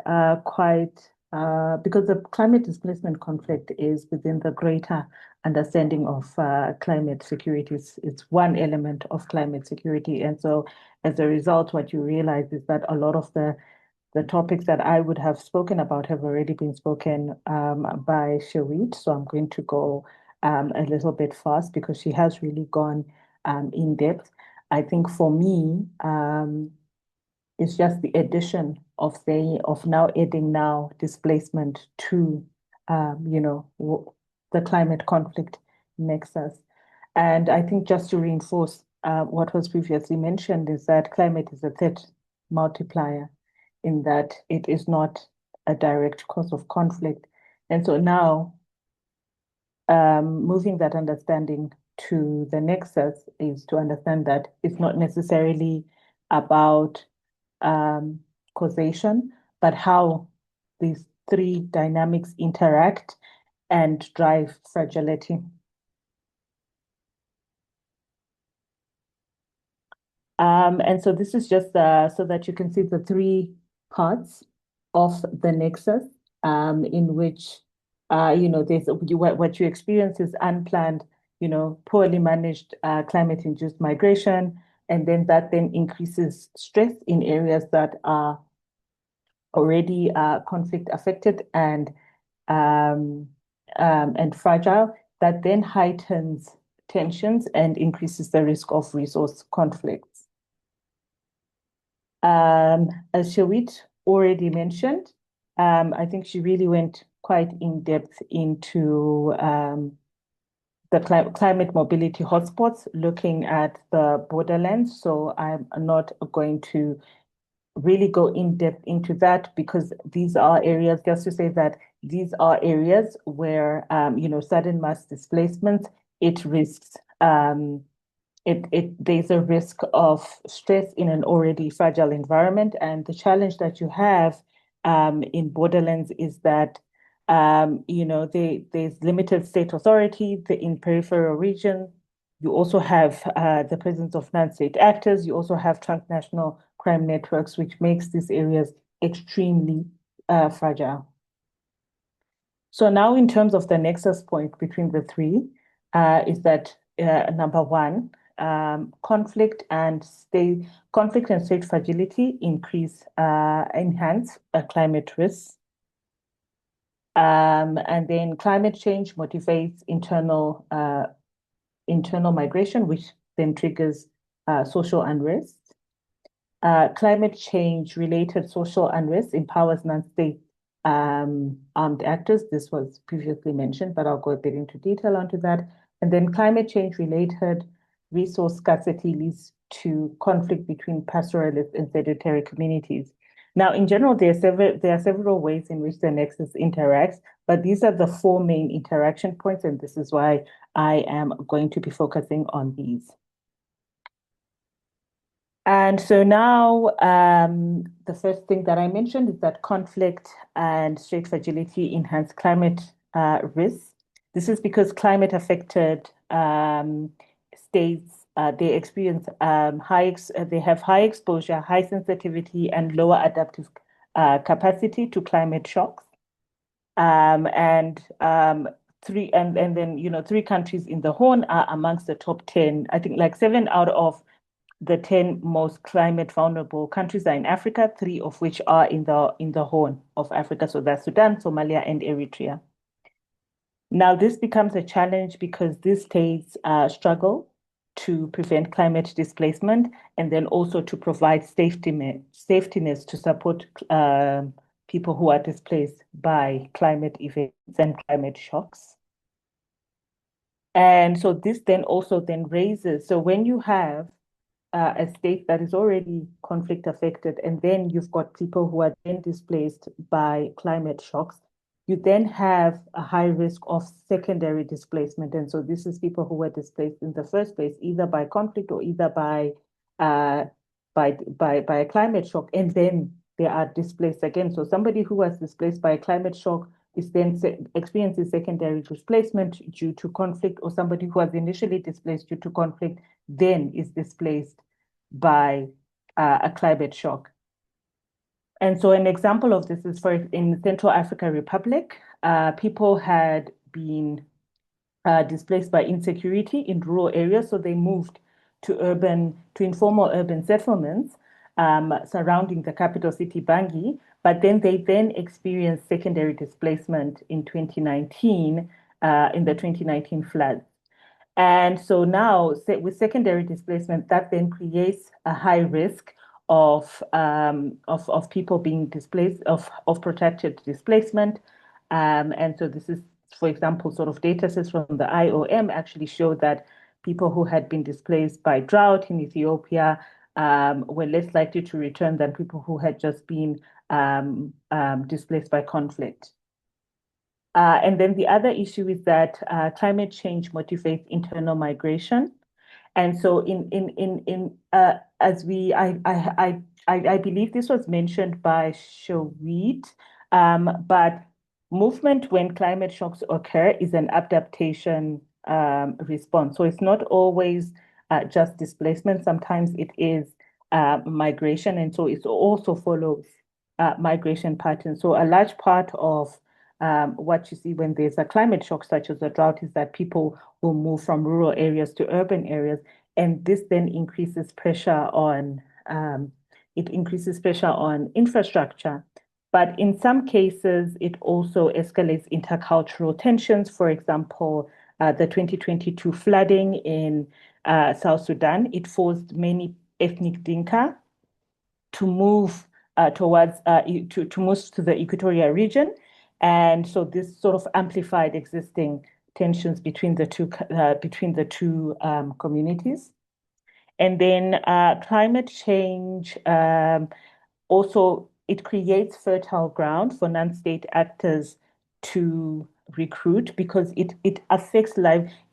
because the climate displacement conflict is within the greater understanding of climate security. It's one element of climate security. And so as a result, what you realize is that a lot of the topics that I would have spoken about have already been spoken by Shawit. So I'm going to go a little bit fast because she has really gone in depth. I think for me, it's just the addition of now adding displacement to, the climate conflict nexus. And I think just to reinforce what was previously mentioned is that climate is a threat multiplier in that it is not a direct cause of conflict. And so now moving that understanding to the nexus is to understand that it's not necessarily about causation, but how these three dynamics interact and drive fragility. And so this is just so that you can see the three parts of the nexus in which there's what you experience is unplanned, poorly managed climate-induced migration, and then that increases stress in areas that are already conflict affected and fragile. That then heightens tensions and increases the risk of resource conflicts. As Shawit already mentioned, I think she really went quite in depth into the climate mobility hotspots, looking at the borderlands. So I'm not going to really go in depth into that because these are areas, just to say that these are areas where, sudden mass displacement, it risks, there's a risk of stress in an already fragile environment. And the challenge that you have in borderlands is that there's limited state authority in peripheral region. You also have the presence of non-state actors. You also have transnational crime networks, which makes these areas extremely fragile. So now in terms of the nexus point between the three, is that number one, conflict and state fragility enhance climate risks. And then climate change motivates internal migration, which then triggers social unrest. Climate change related social unrest empowers non-state armed actors. This was previously mentioned, but I'll go a bit into detail onto that. And then climate change related resource scarcity leads to conflict between pastoralist and sedentary communities. Now, in general, there are several ways in which the nexus interacts, but these are the four main interaction points, and this is why I am going to be focusing on these. And so now, the first thing that I mentioned is that conflict and strait fragility enhance climate risks. This is because climate-affected states they experience they have high exposure, high sensitivity, and lower adaptive capacity to climate shocks. Three countries in the Horn are amongst the top 10. I think like 7 out of the 10 most climate vulnerable countries are in Africa, 3 of which are in the Horn of Africa. So that's Sudan, Somalia, and Eritrea. Now, this becomes a challenge because these states struggle to prevent climate displacement and then also to provide safety nets to support people who are displaced by climate events and climate shocks. And so this then also raises, so when you have a state that is already conflict affected, and then you've got people who are then displaced by climate shocks, you then have a high risk of secondary displacement. And so this is people who were displaced in the first place, either by conflict or either by a climate shock, and then they are displaced again. So somebody who was displaced by a climate shock is then experiences secondary displacement due to conflict, or somebody who was initially displaced due to conflict then is displaced by a climate shock. And so an example of this is in Central African Republic, people had been displaced by insecurity in rural areas, so they moved to informal urban settlements surrounding the capital city, Bangui, but then they experienced secondary displacement in 2019, in the 2019 floods. And so now, with secondary displacement, that then creates a high risk of people being displaced, of protracted displacement. And so this is, for example, sort of data sets from the IOM actually show that people who had been displaced by drought in Ethiopia were less likely to return than people who had just been displaced by conflict. And then the other issue is that climate change motivates internal migration. And so I believe this was mentioned by Showit, but movement when climate shocks occur is an adaptation response. So it's not always just displacement. Sometimes it is migration. And so it also follows migration patterns. So a large part of what you see when there's a climate shock, such as a drought, is that people will move from rural areas to urban areas, and this then increases pressure on infrastructure. But in some cases, it also escalates intercultural tensions. For example, the 2022 flooding in South Sudan, it forced many ethnic Dinka to move to move to the Equatorial region. And so this sort of amplified existing tensions between the two communities. And then climate change also, it creates fertile ground for non-state actors to recruit because it affects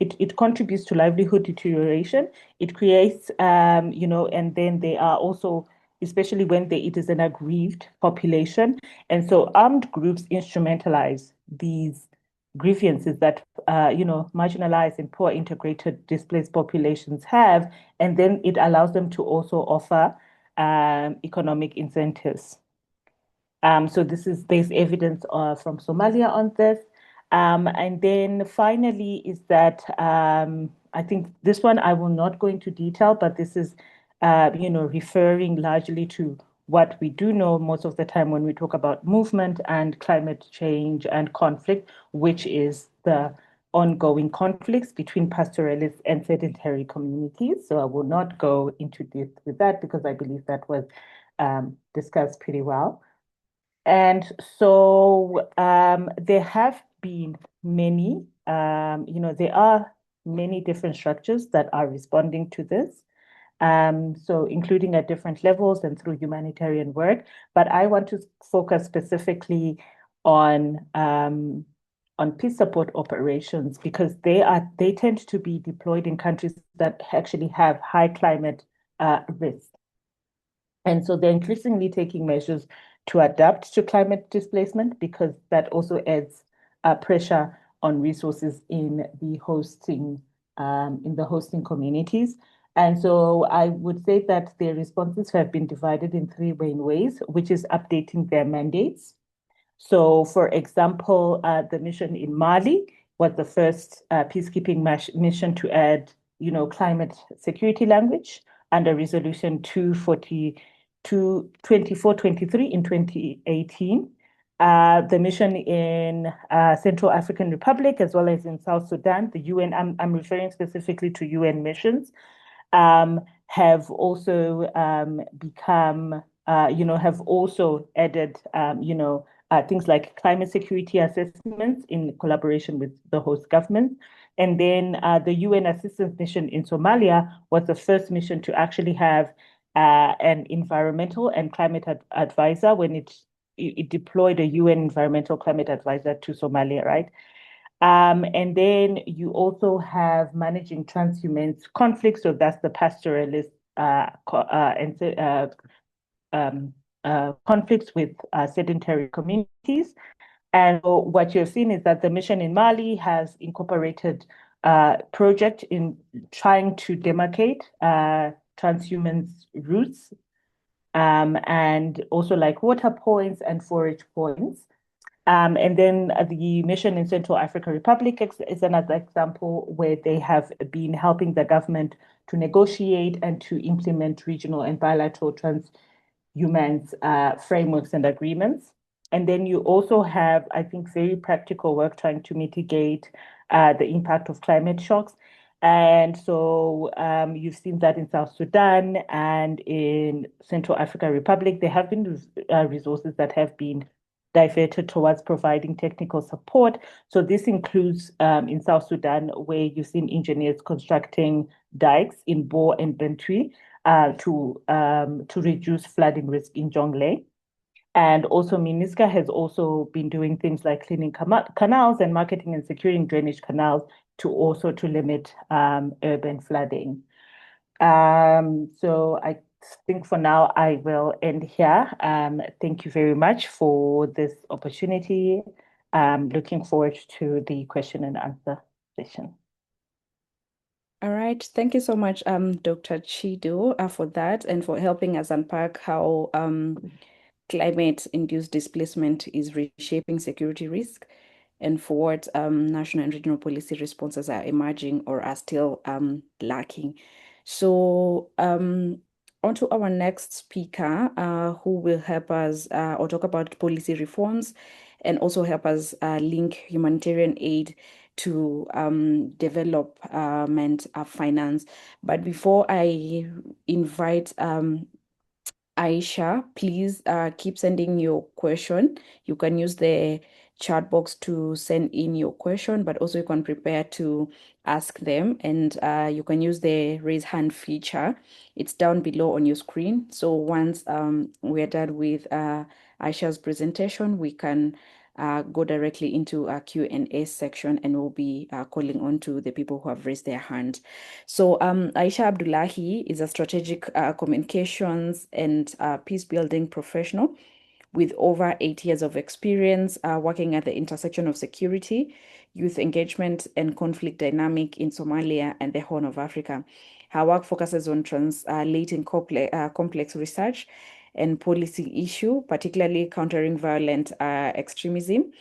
it contributes to livelihood deterioration. It creates and then they are also, especially when it is an aggrieved population. And so armed groups instrumentalize these grievances that marginalized and poor integrated displaced populations have, and then it allows them to also offer economic incentives. So there's evidence from Somalia on this. And then finally is that I think this one I will not go into detail, but this is referring largely to what we do know most of the time when we talk about movement and climate change and conflict, which is the ongoing conflicts between pastoralists and sedentary communities. So I will not go into depth with that because I believe that was discussed pretty well. And so there have been many, there are many different structures that are responding to this. so including at different levels and through humanitarian work. But I want to focus specifically on peace support operations because they tend to be deployed in countries that actually have high climate risk. And so they're increasingly taking measures to adapt to climate displacement because that also adds pressure on resources in the hosting communities. And so I would say that their responses have been divided in three main ways, which is updating their mandates. So, for example, the mission in Mali was the first peacekeeping mission to add, climate security language under Resolution 2423 in 2018. The mission in Central African Republic, as well as in South Sudan, the UN, I'm referring specifically to UN missions, have also become, have also added, things like climate security assessments in collaboration with the host government. And then the UN assistance mission in Somalia was the first mission to actually have an environmental and climate advisor when it deployed a UN environmental climate advisor to Somalia, right? And then you also have managing transhumance conflicts. So that's the pastoralist conflicts with sedentary communities. And so what you're seeing is that the mission in Mali has incorporated project in trying to demarcate transhumance routes and also like water points and forage points. And then the mission in Central African Republic is another example where they have been helping the government to negotiate and to implement regional and bilateral transhumance frameworks and agreements. And then you also have, I think, very practical work trying to mitigate the impact of climate shocks. And so you've seen that in South Sudan and in Central African Republic, there have been resources that have been diverted towards providing technical support. So this includes in South Sudan, where you've seen engineers constructing dikes in Bo and Bentui to reduce flooding risk in Jonglei. And also MINISCA has also been doing things like cleaning canals and marketing and securing drainage canals to limit urban flooding. So I think for now I will end here. Thank you very much for this opportunity. Looking forward to the question and answer session. All right. Thank you so much, Dr. Chido, for that and for helping us unpack how climate-induced displacement is reshaping security risk and for what national and regional policy responses are emerging or are still lacking. So on to our next speaker, who will help us or talk about policy reforms and also help us link humanitarian aid to development finance. But before I invite Aisha, please keep sending your question. You can use the chat box to send in your question, but also you can prepare to ask them, and you can use the raise hand feature. It's down below on your screen. So once we're done with Aisha's presentation, we can go directly into a Q&A section, and we'll be calling on to the people who have raised their hand. So Aisha Abdullahi is a strategic communications and peace building professional with over 8 years of experience working at the intersection of security, youth engagement, and conflict dynamic in Somalia and the Horn of Africa. Her work focuses on translating complex research and policy issue, particularly countering violent extremism,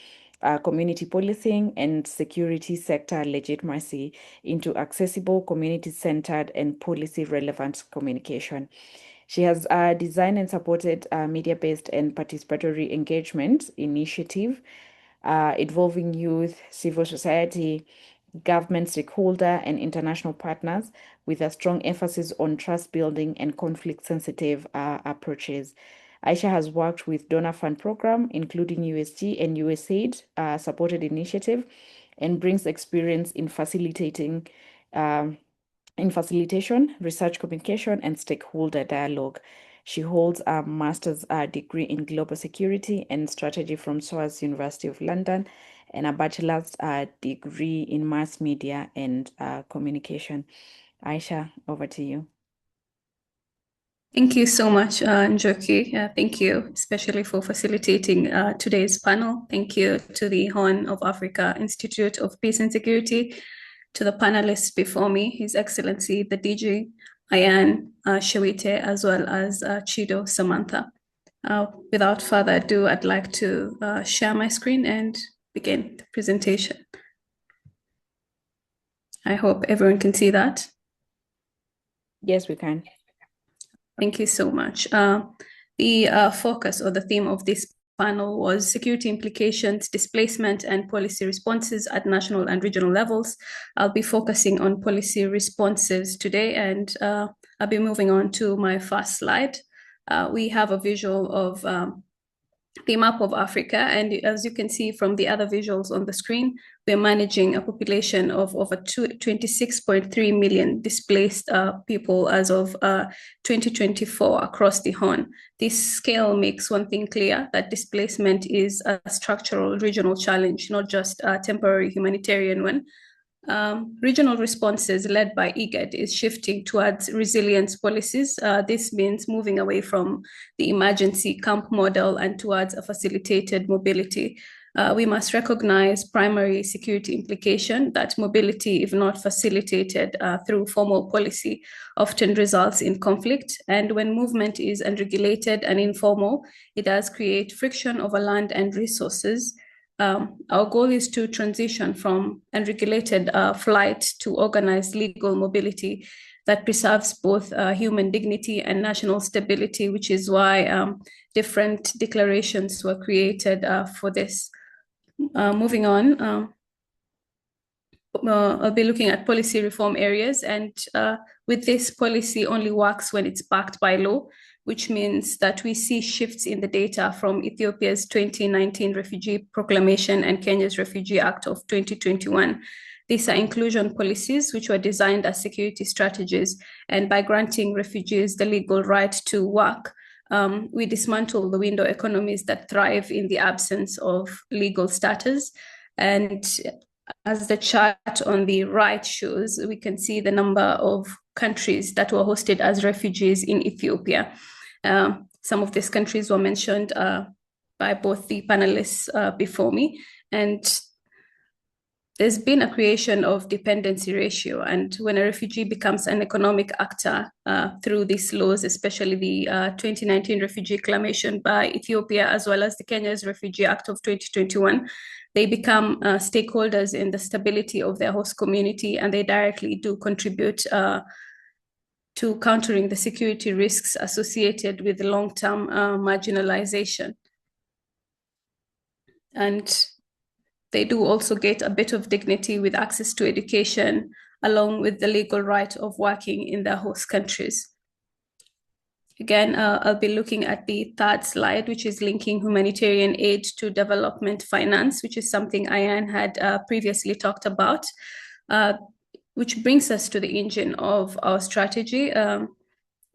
community policing, and security sector legitimacy into accessible, community-centered, and policy-relevant communication. She has designed and supported media-based and participatory engagement initiative involving youth, civil society, government stakeholder, and international partners with a strong emphasis on trust building and conflict-sensitive approaches. Aisha has worked with donor fund program, including USG and USAID supported initiative, and brings experience in facilitating in facilitation, research communication, and stakeholder dialogue. She holds a master's degree in global security and strategy from SOAS University of London and a bachelor's degree in mass media and communication. Aisha, over to you. Thank you so much, Njoki. Thank you, especially for facilitating today's panel. Thank you to the Horn of Africa Institute of Peace and Security, to the panelists before me, His Excellency, the DG, Ayan, Shawite, as well as Chido, Samantha. Without further ado, I'd like to share my screen and begin the presentation. I hope everyone can see that. Yes, we can. Thank you so much. The focus or the theme of this panel was security implications, displacement, and policy responses at national and regional levels. I'll be focusing on policy responses today, and I'll be moving on to my first slide. We have a visual of the map of Africa, and as you can see from the other visuals on the screen, we're managing a population of over 26.3 million displaced people as of 2024 across the Horn. This scale makes one thing clear, that displacement is a structural regional challenge, not just a temporary humanitarian one. Regional responses led by IGAD is shifting towards resilience policies. This means moving away from the emergency camp model and towards a facilitated mobility. We must recognize primary security implication that mobility, if not facilitated through formal policy, often results in conflict. And when movement is unregulated and informal, it does create friction over land and resources. Our goal is to transition from unregulated flight to organized legal mobility that preserves both human dignity and national stability, which is why different declarations were created for this. Moving on, I'll be looking at policy reform areas, and with this, policy only works when it's backed by law, which means that we see shifts in the data from Ethiopia's 2019 Refugee Proclamation and Kenya's Refugee Act of 2021. These are inclusion policies which were designed as security strategies, and by granting refugees the legal right to work, we dismantle the window economies that thrive in the absence of legal status. And as the chart on the right shows, we can see the number of countries that were hosted as refugees in Ethiopia. Some of these countries were mentioned by both the panelists before me, and there's been a creation of dependency ratio. And when a refugee becomes an economic actor through these laws, especially the 2019 Refugee Proclamation by Ethiopia, as well as the Kenya's Refugee Act of 2021, they become stakeholders in the stability of their host community, and they directly do contribute to countering the security risks associated with long-term marginalization. And they do also get a bit of dignity with access to education, along with the legal right of working in their host countries. Again, I'll be looking at the third slide, which is linking humanitarian aid to development finance, which is something Ayan had previously talked about, which brings us to the engine of our strategy.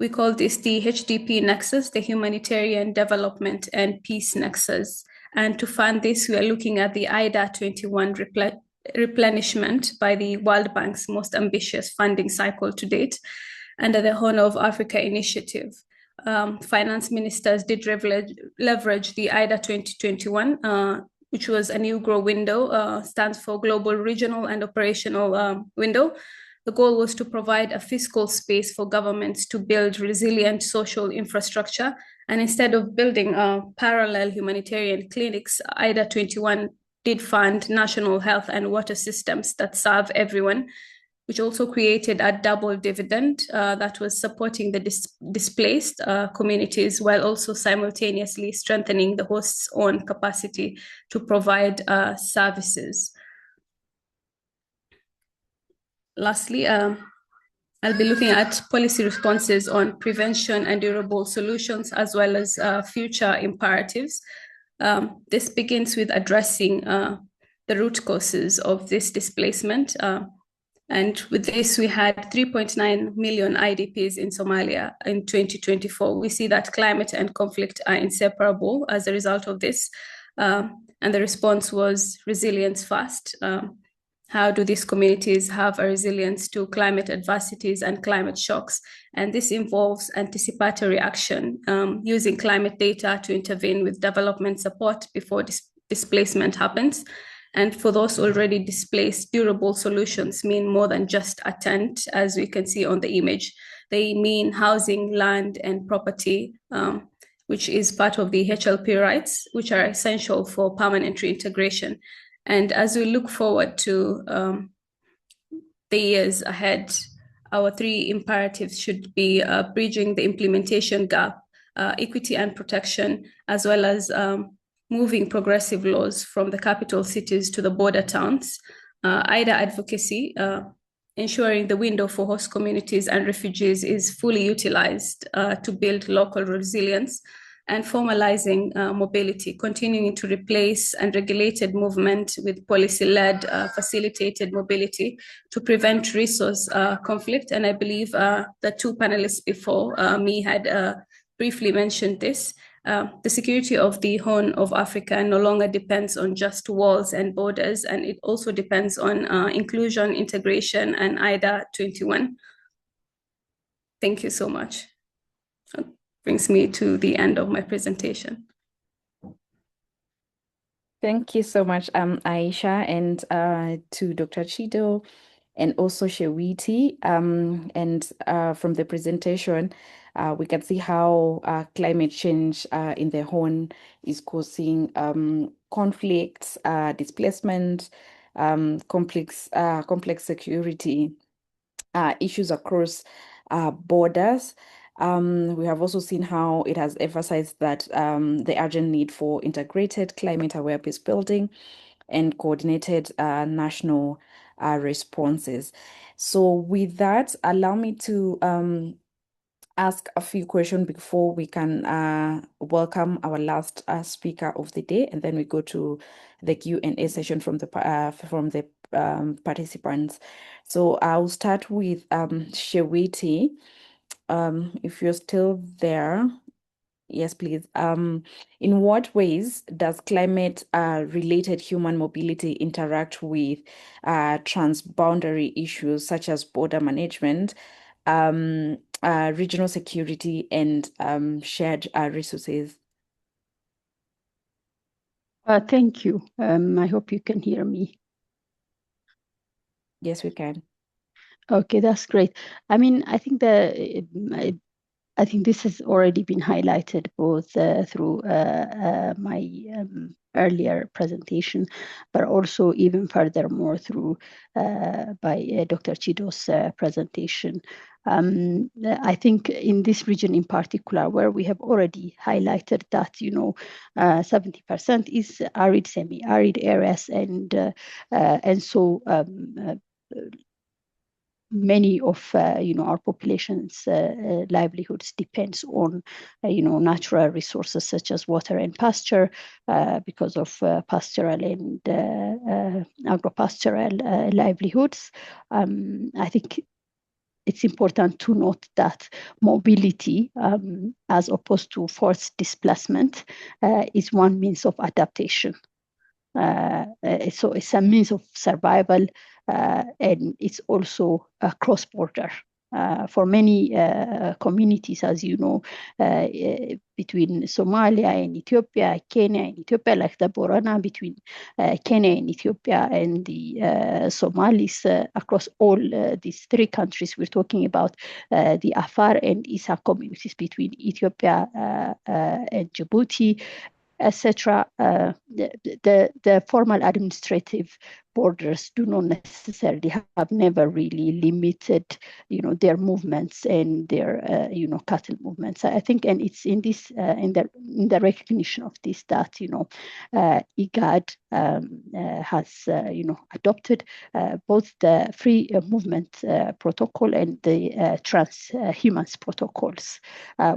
We call this the HDP Nexus, the Humanitarian Development and Peace Nexus. And to fund this, we are looking at the IDA 21 replenishment by the World Bank's most ambitious funding cycle to date, under the Horn of Africa initiative. Finance ministers did leverage the IDA 2021, which was a new grow window, stands for Global Regional and Operational Window. The goal was to provide a fiscal space for governments to build resilient social infrastructure. And instead of building parallel humanitarian clinics, IDA 21 did fund national health and water systems that serve everyone, which also created a double dividend that was supporting the displaced communities while also simultaneously strengthening the host's own capacity to provide services. Lastly, I'll be looking at policy responses on prevention and durable solutions, as well as future imperatives. This begins with addressing the root causes of this displacement. And with this, we had 3.9 million IDPs in Somalia in 2024. We see that climate and conflict are inseparable as a result of this. And the response was resilience first. How do these communities have a resilience to climate adversities and climate shocks? And this involves anticipatory action, using climate data to intervene with development support before displacement happens. And for those already displaced, durable solutions mean more than just a tent, as we can see on the image. They mean housing, land, and property, which is part of the HLP rights, which are essential for permanent reintegration. And as we look forward to the years ahead, our three imperatives should be bridging the implementation gap, equity and protection, as well as moving progressive laws from the capital cities to the border towns, IDA advocacy, ensuring the window for host communities and refugees is fully utilized to build local resilience, and formalizing mobility, continuing to replace unregulated movement with policy-led facilitated mobility to prevent resource conflict. And I believe the two panelists before me had briefly mentioned this. The security of the Horn of Africa no longer depends on just walls and borders, and it also depends on inclusion, integration, and IDA 21. Thank you so much. That brings me to the end of my presentation. Thank you so much, Aisha, and to Dr. Chido, and also Shewiti. And from the presentation, we can see how climate change in the Horn is causing conflicts, displacement, complex security issues across borders. We have also seen how it has emphasized that the urgent need for integrated climate-aware peace building and coordinated national responses. So with that, allow me to ask a few questions before we can welcome our last speaker of the day, and then we go to the Q&A session from the participants. So I'll start with Shewiti. If you're still there, yes, please. In what ways does climate-related human mobility interact with transboundary issues such as border management, regional security, and shared resources? Thank you. I hope you can hear me. Yes, we can. Okay, that's great. I mean, I think this has already been highlighted both through my earlier presentation, but also even furthermore through by Dr. Chido's presentation. I think in this region in particular, where we have already highlighted that 70% is arid, semi-arid areas, and so many of our population's livelihoods depends on natural resources such as water and pasture because of pastoral and agropastoral livelihoods. I think it's important to note that mobility, as opposed to forced displacement, is one means of adaptation. So it's a means of survival, and it's also cross-border. For many communities, as you know, between Somalia and Ethiopia, Kenya and Ethiopia, like the Borana between Kenya and Ethiopia, and the Somalis across all these three countries. We're talking about the Afar and Isa communities between Ethiopia and Djibouti, etc. The formal administrative borders do not necessarily have never really limited, their movements and their, cattle movements. I think, and it's in this, in the recognition of this that, IGAD has, adopted both the free movement protocol and the transhumance protocols,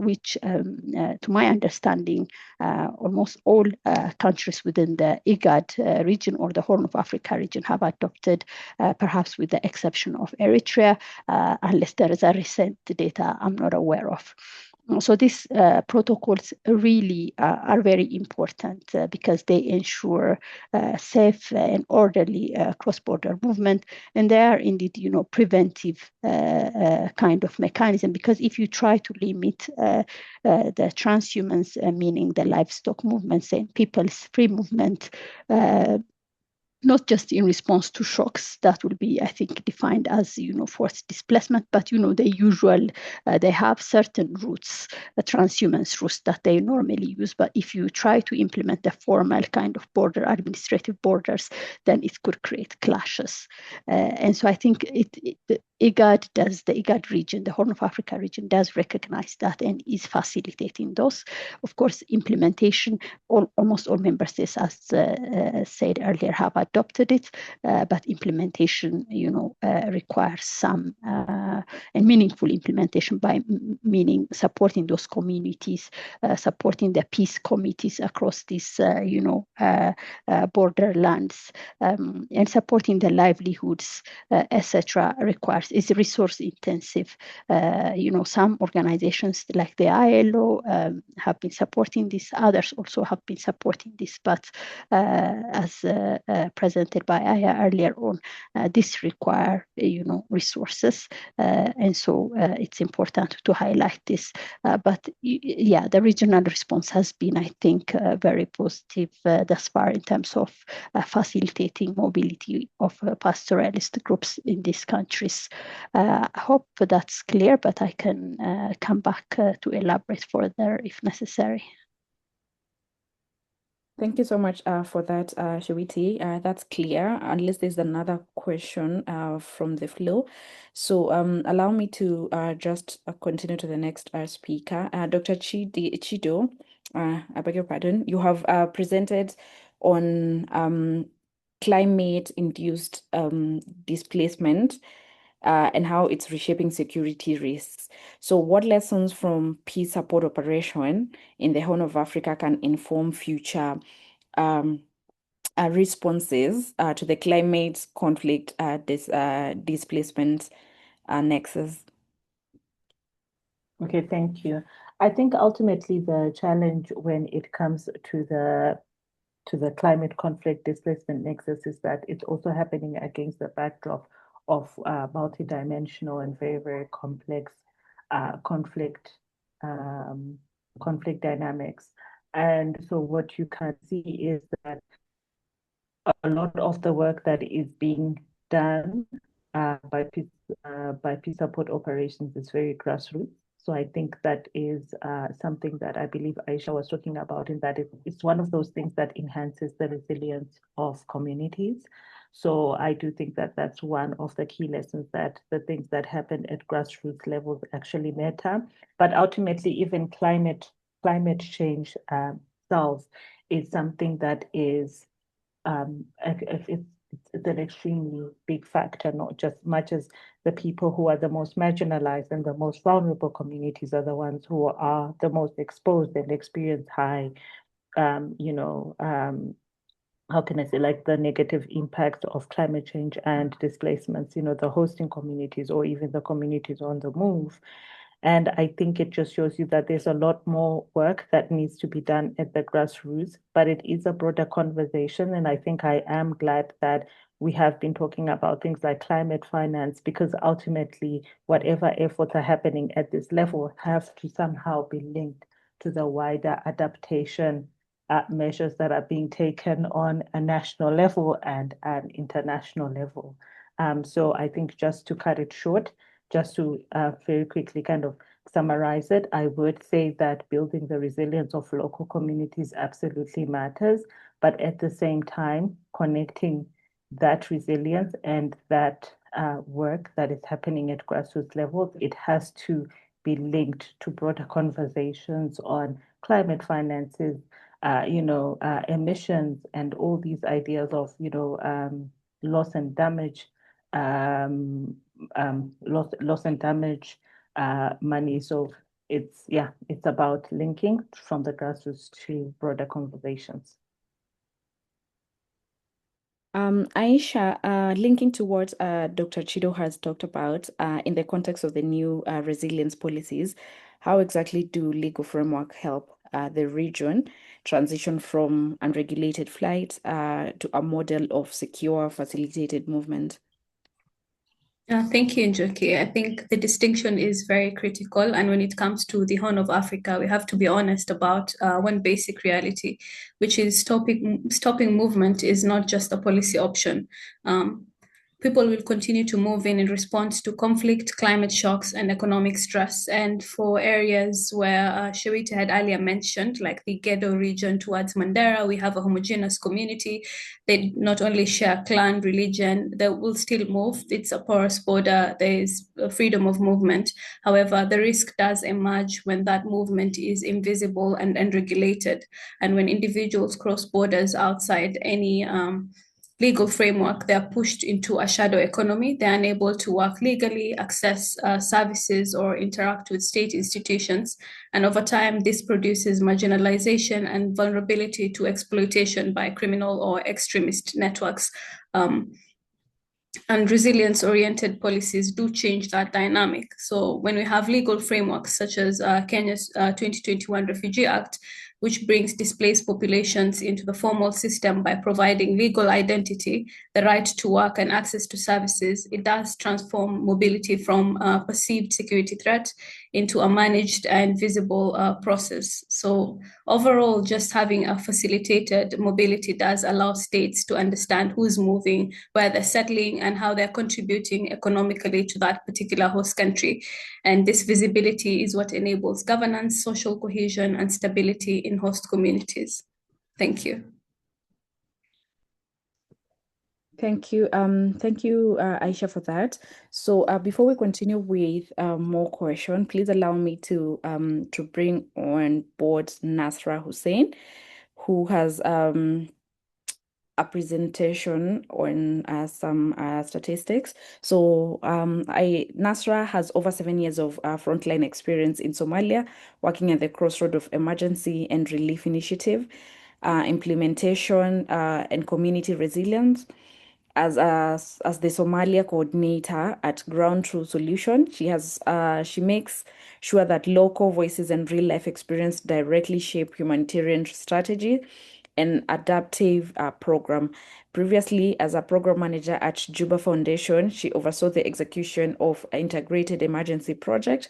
which, to my understanding, almost all countries within the IGAD region or the Horn of Africa region region have adopted, perhaps with the exception of Eritrea, unless there is a recent data I'm not aware of. So these protocols really are very important because they ensure safe and orderly cross-border movement, and they are indeed, preventive kind of mechanism. Because if you try to limit the transhumance, meaning the livestock movements and people's free movement, not just in response to shocks that will be, I think, defined as, forced displacement, but, the usual, they have certain routes, transhumance routes that they normally use. But if you try to implement the formal kind of administrative borders, then it could create clashes. And so I think the IGAD region, the Horn of Africa region, does recognize that and is facilitating those. Of course, implementation, almost all member states, as said earlier, have adopted it, but implementation, requires some and meaningful implementation, by meaning supporting those communities, supporting the peace committees across these, borderlands, and supporting the livelihoods, etc. is resource intensive. Some organizations like the ILO have been supporting this. Others also have been supporting this, but as presented by Aya earlier on, this require resources, and so it's important to highlight this. But yeah, the regional response has been, I think, very positive thus far in terms of facilitating mobility of pastoralist groups in these countries. I hope that's clear, but I can come back to elaborate further if necessary. Thank you so much for that, Shawiti. That's clear, unless there's another question from the floor. So allow me to just continue to the next speaker. Dr. Chido, I beg your pardon. You have presented on climate-induced displacement and how it's reshaping security risks. So what lessons from peace support operation in the Horn of Africa can inform future responses to the climate conflict displacement nexus? Okay, thank you. I think ultimately the challenge when it comes to the climate conflict displacement nexus is that it's also happening against the backdrop of multidimensional and very, very complex conflict dynamics. And so what you can see is that a lot of the work that is being done by peace support operations is very grassroots. So I think that is something that I believe Aisha was talking about, in that it's one of those things that enhances the resilience of communities. So I do think that that's one of the key lessons, that the things that happen at grassroots levels actually matter. But ultimately, even climate change itself is something that is it's an extremely big factor, not just much as the people who are the most marginalized and the most vulnerable communities are the ones who are the most exposed and experience high, how can I say, like the negative impact of climate change and displacements, the hosting communities or even the communities on the move. And I think it just shows you that there's a lot more work that needs to be done at the grassroots, but it is a broader conversation. And I think I am glad that we have been talking about things like climate finance, because ultimately, whatever efforts are happening at this level have to somehow be linked to the wider adaptation measures that are being taken on a national level and an international level. So I think, just to cut it short, just to very quickly kind of summarize it, I would say that building the resilience of local communities absolutely matters, but at the same time, connecting that resilience and that work that is happening at grassroots levels, it has to be linked to broader conversations on climate finances, emissions, and all these ideas of, loss and damage, loss and damage money. So it's about linking from the grassroots to broader conversations. Aisha, linking to what Dr. Chido has talked about in the context of the new resilience policies, how exactly do legal framework help the region transition from unregulated flight to a model of secure, facilitated movement? Thank you, Njoki. I think the distinction is very critical. And when it comes to the Horn of Africa, we have to be honest about one basic reality, which is stopping movement is not just a policy option. People will continue to move in response to conflict, climate shocks, and economic stress. And for areas where Shewita had earlier mentioned, like the Gedo region towards Mandera, we have a homogeneous community. They not only share clan, religion, they will still move. It's a porous border. There is freedom of movement. However, the risk does emerge when that movement is invisible and unregulated, and when individuals cross borders outside any legal framework, they are pushed into a shadow economy. They're unable to work legally, access services, or interact with state institutions. And over time, this produces marginalization and vulnerability to exploitation by criminal or extremist networks. And resilience-oriented policies do change that dynamic. So when we have legal frameworks such as Kenya's 2021 Refugee Act, which brings displaced populations into the formal system by providing legal identity, the right to work, and access to services, it does transform mobility from a perceived security threat into a managed and visible process. So overall, just having a facilitated mobility does allow states to understand who's moving, where they're settling, and how they're contributing economically to that particular host country. And this visibility is what enables governance, social cohesion, and stability in host communities. Thank you. Thank you. Thank you, Aisha, for that. So before we continue with more questions, please allow me to bring on board Nasra Hussein, who has a presentation on some statistics. So Nasra has over 7 years of frontline experience in Somalia, working at the crossroad of emergency and relief initiative, implementation and community resilience. As the Somalia coordinator at Ground Truth Solution, she makes sure that local voices and real life experience directly shape humanitarian strategy and adaptive program. Previously, as a program manager at Juba Foundation, she oversaw the execution of an integrated emergency project,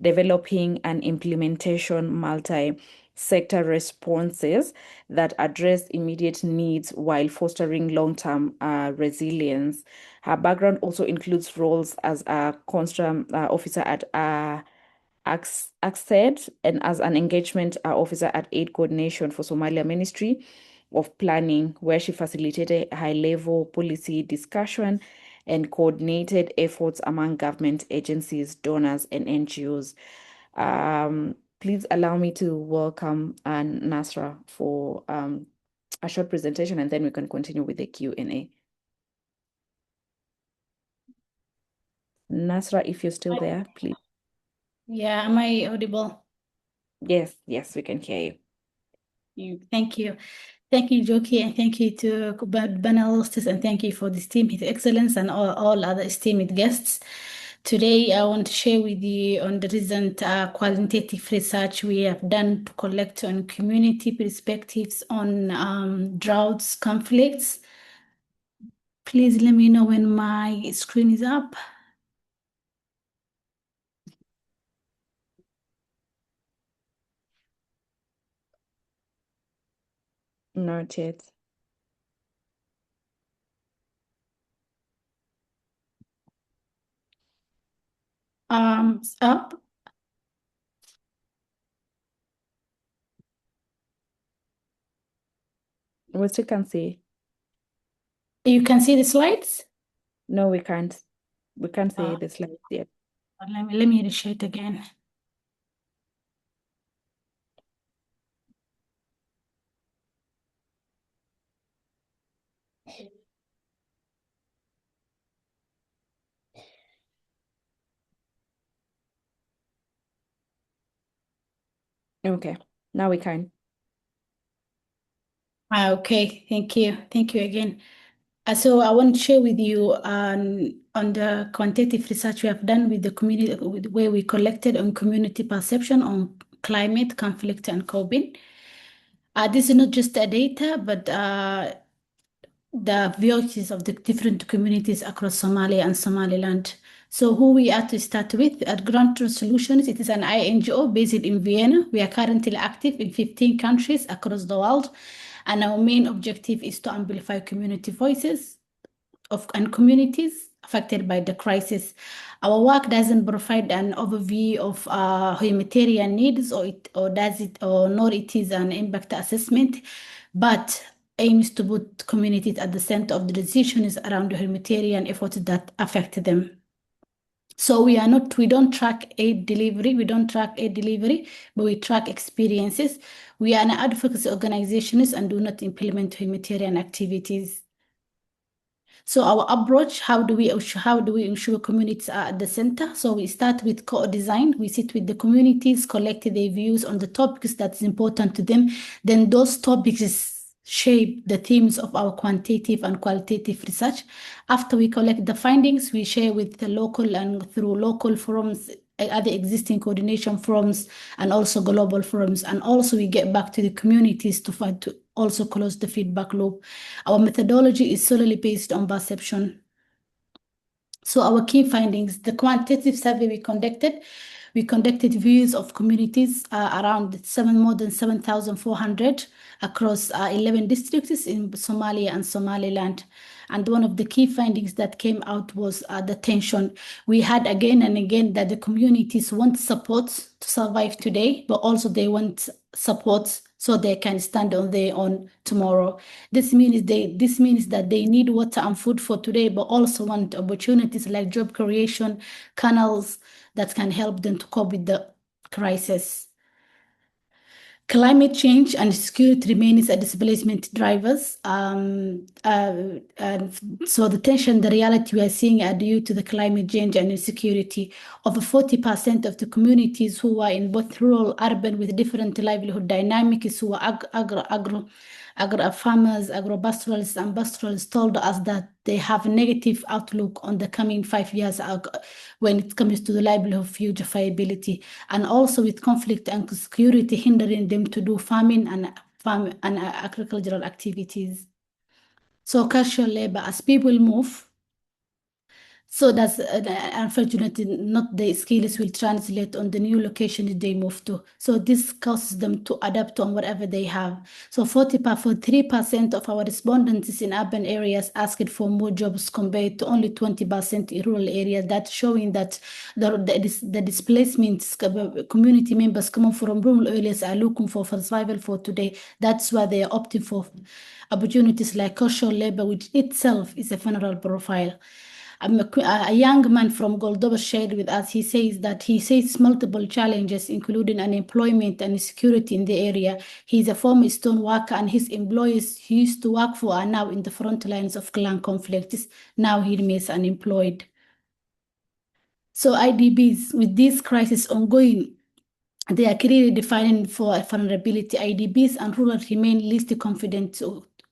developing and implementation multi-sector responses that address immediate needs while fostering long-term resilience. Her background also includes roles as a constant officer at ACSED and as an engagement officer at Aid Coordination for Somalia Ministry of Planning, where she facilitated high-level policy discussion and coordinated efforts among government agencies, donors, and NGOs. Please allow me to welcome Nasra for a short presentation, and then we can continue with the Q&A. Nasra, if you're still there, please. Yeah, am I audible? Yes, we can hear you. Thank you. Thank you, Joki, and thank you to panelists, and thank you for this team, His Excellence, and all other esteemed guests. Today, I want to share with you on the recent qualitative research we have done to collect on community perspectives on droughts, conflicts. Please let me know when my screen is up. Not yet. Up. We still can't see. You can see the slides? No, we can't. We can't see the slides yet. Let me reshare it again. Okay, now we can. Okay, thank you. Thank you again. So I want to share with you on the quantitative research we have done with the community, where we collected on community perception on climate, conflict, and coping. This is not just the data, but the voices of the different communities across Somalia and Somaliland. So who we are to start with at Grant Solutions, it is an INGO based in Vienna. We are currently active in 15 countries across the world. And our main objective is to amplify community voices and communities affected by the crisis. Our work doesn't provide an overview of humanitarian needs, nor it is an impact assessment, but aims to put communities at the center of the decisions around the humanitarian efforts that affect them. So we don't track aid delivery, but we track experiences. We are an advocacy organization and do not implement humanitarian activities. So our approach, how do we ensure communities are at the center? So we start with co-design. We sit with the communities, collect their views on the topics that's important to them. Then those topics shape the themes of our quantitative and qualitative research. After we collect the findings, we share with the local and through local forums, other existing coordination forums, and also global forums. And also we get back to the communities to also close the feedback loop. Our methodology is solely based on perception. So our key findings, the quantitative survey we conducted views of communities around more than 7,400 across 11 districts in Somalia and Somaliland. And one of the key findings that came out was the tension. We had again and again that the communities want support to survive today, but also they want support so they can stand on their own tomorrow. This means that they need water and food for today, but also want opportunities like job creation, canals that can help them to cope with the crisis. Climate change and security remains a displacement drivers. And so the tension, the reality we are seeing are due to the climate change and insecurity. Over 40% of the communities who are in both rural, urban with different livelihood dynamics, who are farmers, agro-pastoralists, and pastoralists told us that they have a negative outlook on the coming 5 years when it comes to the livelihood future viability, and also with conflict and security hindering them to do farming and agricultural activities. So casual labor, as people move, so that's unfortunately not the skills will translate on the new location they move to. So this causes them to adapt on whatever they have. So 43% of our respondents in urban areas asked for more jobs compared to only 20% in rural areas. That's showing that the displacement community members coming from rural areas are looking for survival for today. That's why they are opting for opportunities like casual labor, which itself is a vulnerable profile. A young man from Goldoba shared with us, he says that he faces multiple challenges, including unemployment and insecurity in the area. He's a former stone worker, and his employers he used to work for are now in the front lines of clan conflicts. Now he remains unemployed. So IDBs, with this crisis ongoing, they are clearly defined for vulnerability. IDBs and rural remain least confident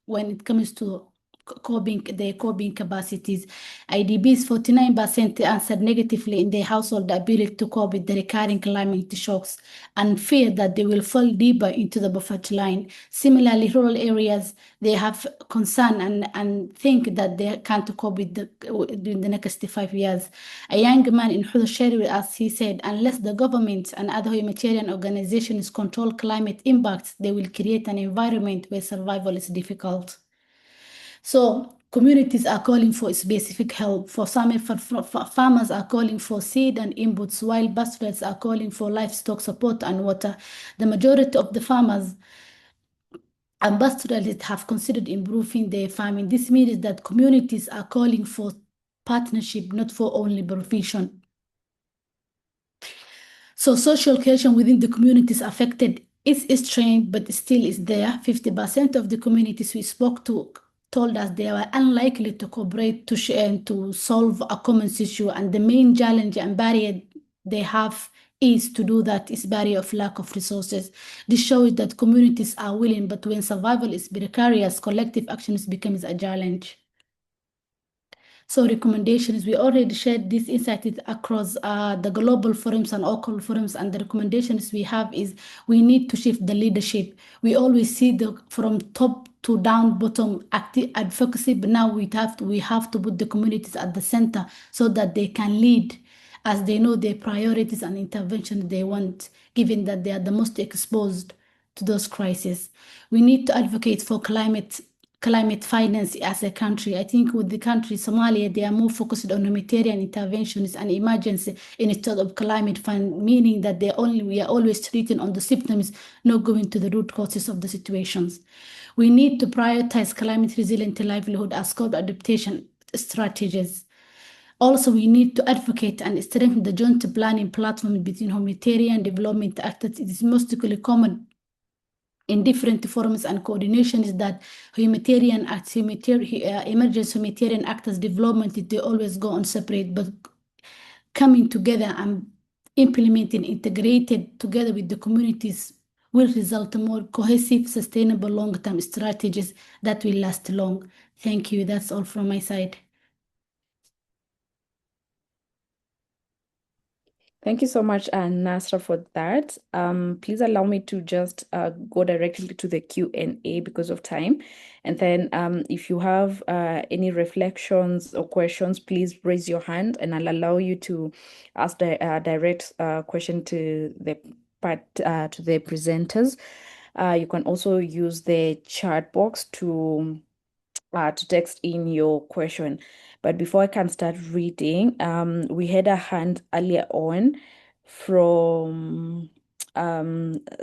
when it comes to their coping capacities. IDBs 49% answered negatively in their household ability to cope with the recurring climate shocks and fear that they will fall deeper into the poverty line. Similarly, rural areas, they have concern and think that they can't cope with in the next 5 years. A young man in Hudur shared with us, he said, unless the government and other humanitarian organizations control climate impacts, they will create an environment where survival is difficult. So communities are calling for specific help. For some, farmers are calling for seed and inputs, while pastoralists are calling for livestock support and water. The majority of the farmers and pastoralists have considered improving their farming. This means that communities are calling for partnership, not for only provision. So social cohesion within the communities affected is strained, but still is there. 50% of the communities we spoke to told us they were unlikely to cooperate to share and to solve a common issue, and the main challenge and barrier they have is to do that is barrier of lack of resources. This shows that communities are willing, but when survival is precarious, collective actions becomes a challenge. So recommendations, we already shared these insights across the global forums and local forums, and the recommendations we have is we need to shift the leadership. We always see the from top to down, bottom advocacy, but now we have to put the communities at the center so that they can lead as they know their priorities and intervention they want, given that they are the most exposed to those crises. We need to advocate for climate finance as a country. I think with the country Somalia, they are more focused on humanitarian interventions and emergency instead of climate fund, meaning that we are always treating on the symptoms, not going to the root causes of the situations. We need to prioritize climate resilient livelihood as core adaptation strategies. Also, we need to advocate and strengthen the joint planning platform between humanitarian development actors. It is mostly common in different forms and coordinations that emergency humanitarian actors development, they always go on separate, but coming together and implementing integrated together with the communities will result in more cohesive, sustainable, long-term strategies that will last long. Thank you. That's all from my side. Thank you so much, Nasra, for that. Please allow me to just go directly to the Q&A because of time. And then if you have any reflections or questions, please raise your hand and I'll allow you to ask the direct question to the presenters. You can also use the chat box to text in your question. But before I can start reading, we had a hand earlier on from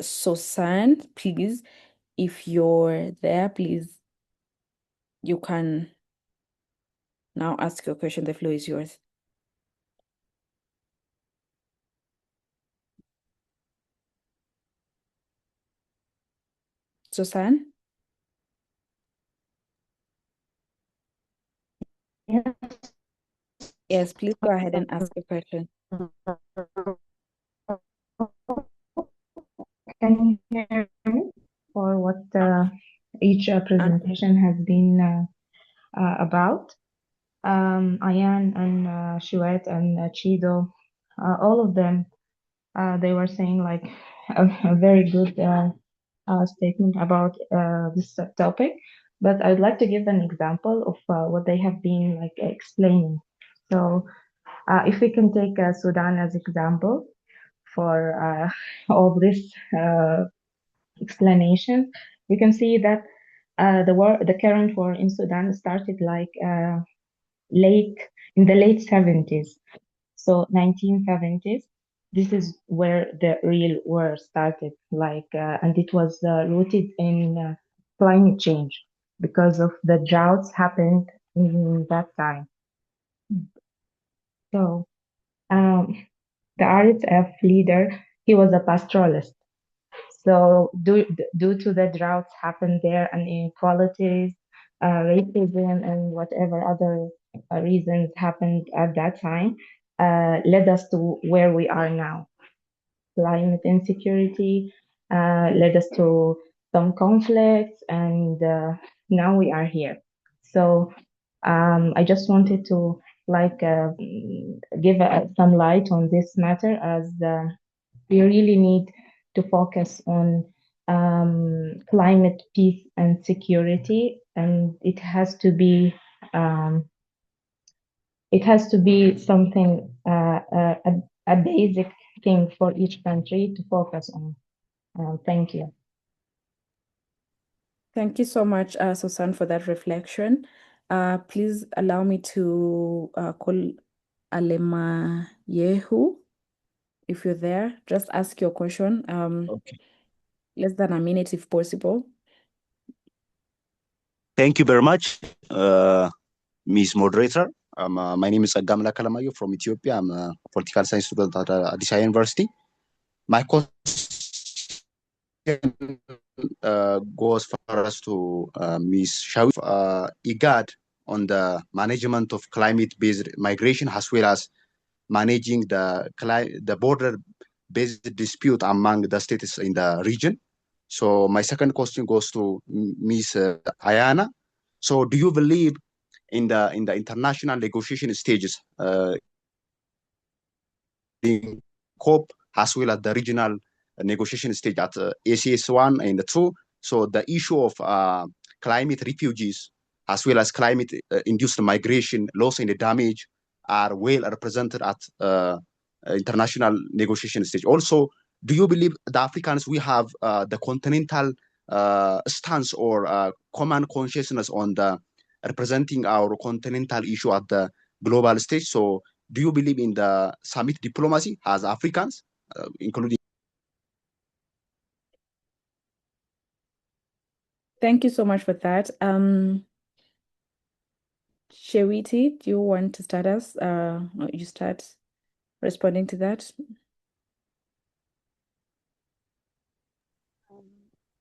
Susan. Please, if you're there, please, you can now ask your question. The floor is yours. Susan? Yes, please go ahead and ask your question. Can you hear me for what each presentation has been about? Ayan and Shuet and Chido, all of them, they were saying like a very good statement about this topic, but I'd like to give an example of what they have been like explaining. So if we can take Sudan as example for all this explanation, we can see that the current war in Sudan started like in the late 70s. So 1970s, this is where the real war started, and it was rooted in climate change because of the droughts happened in that time. So the RSF leader, he was a pastoralist. So due to the droughts happened there and inequalities, racism, and whatever other reasons happened at that time, led us to where we are now. Climate insecurity led us to some conflicts, and now we are here. So I just wanted to give some light on this matter, as we really need to focus on climate peace and security, and it has to be something a basic thing for each country to focus on. Thank you. Thank you so much, Susan, for that reflection. Please allow me to call Alema Yehu. If you're there, just ask your question. Okay. Less than a minute if possible. Thank you very much, Ms. Moderator. My name is Agamla Kalamayo from Ethiopia. I'm a political science student at Addis Ababa University. My question goes for us to Ms. Shawif IGAD on the management of climate-based migration, as well as managing the border-based dispute among the states in the region. So my second question goes to Ms. Ayana. So do you believe in the international negotiation stages, in COP as well as the regional negotiation stage at ACS 1 and 2. So the issue of climate refugees as well as climate-induced migration, loss and damage are well represented at international negotiation stage. Also, do you believe the Africans, we have the continental stance or common consciousness on the representing our continental issue at the global stage? So do you believe in the summit diplomacy as Africans, including? Thank you so much for that. Shewiti, do you want to start us? You start responding to that.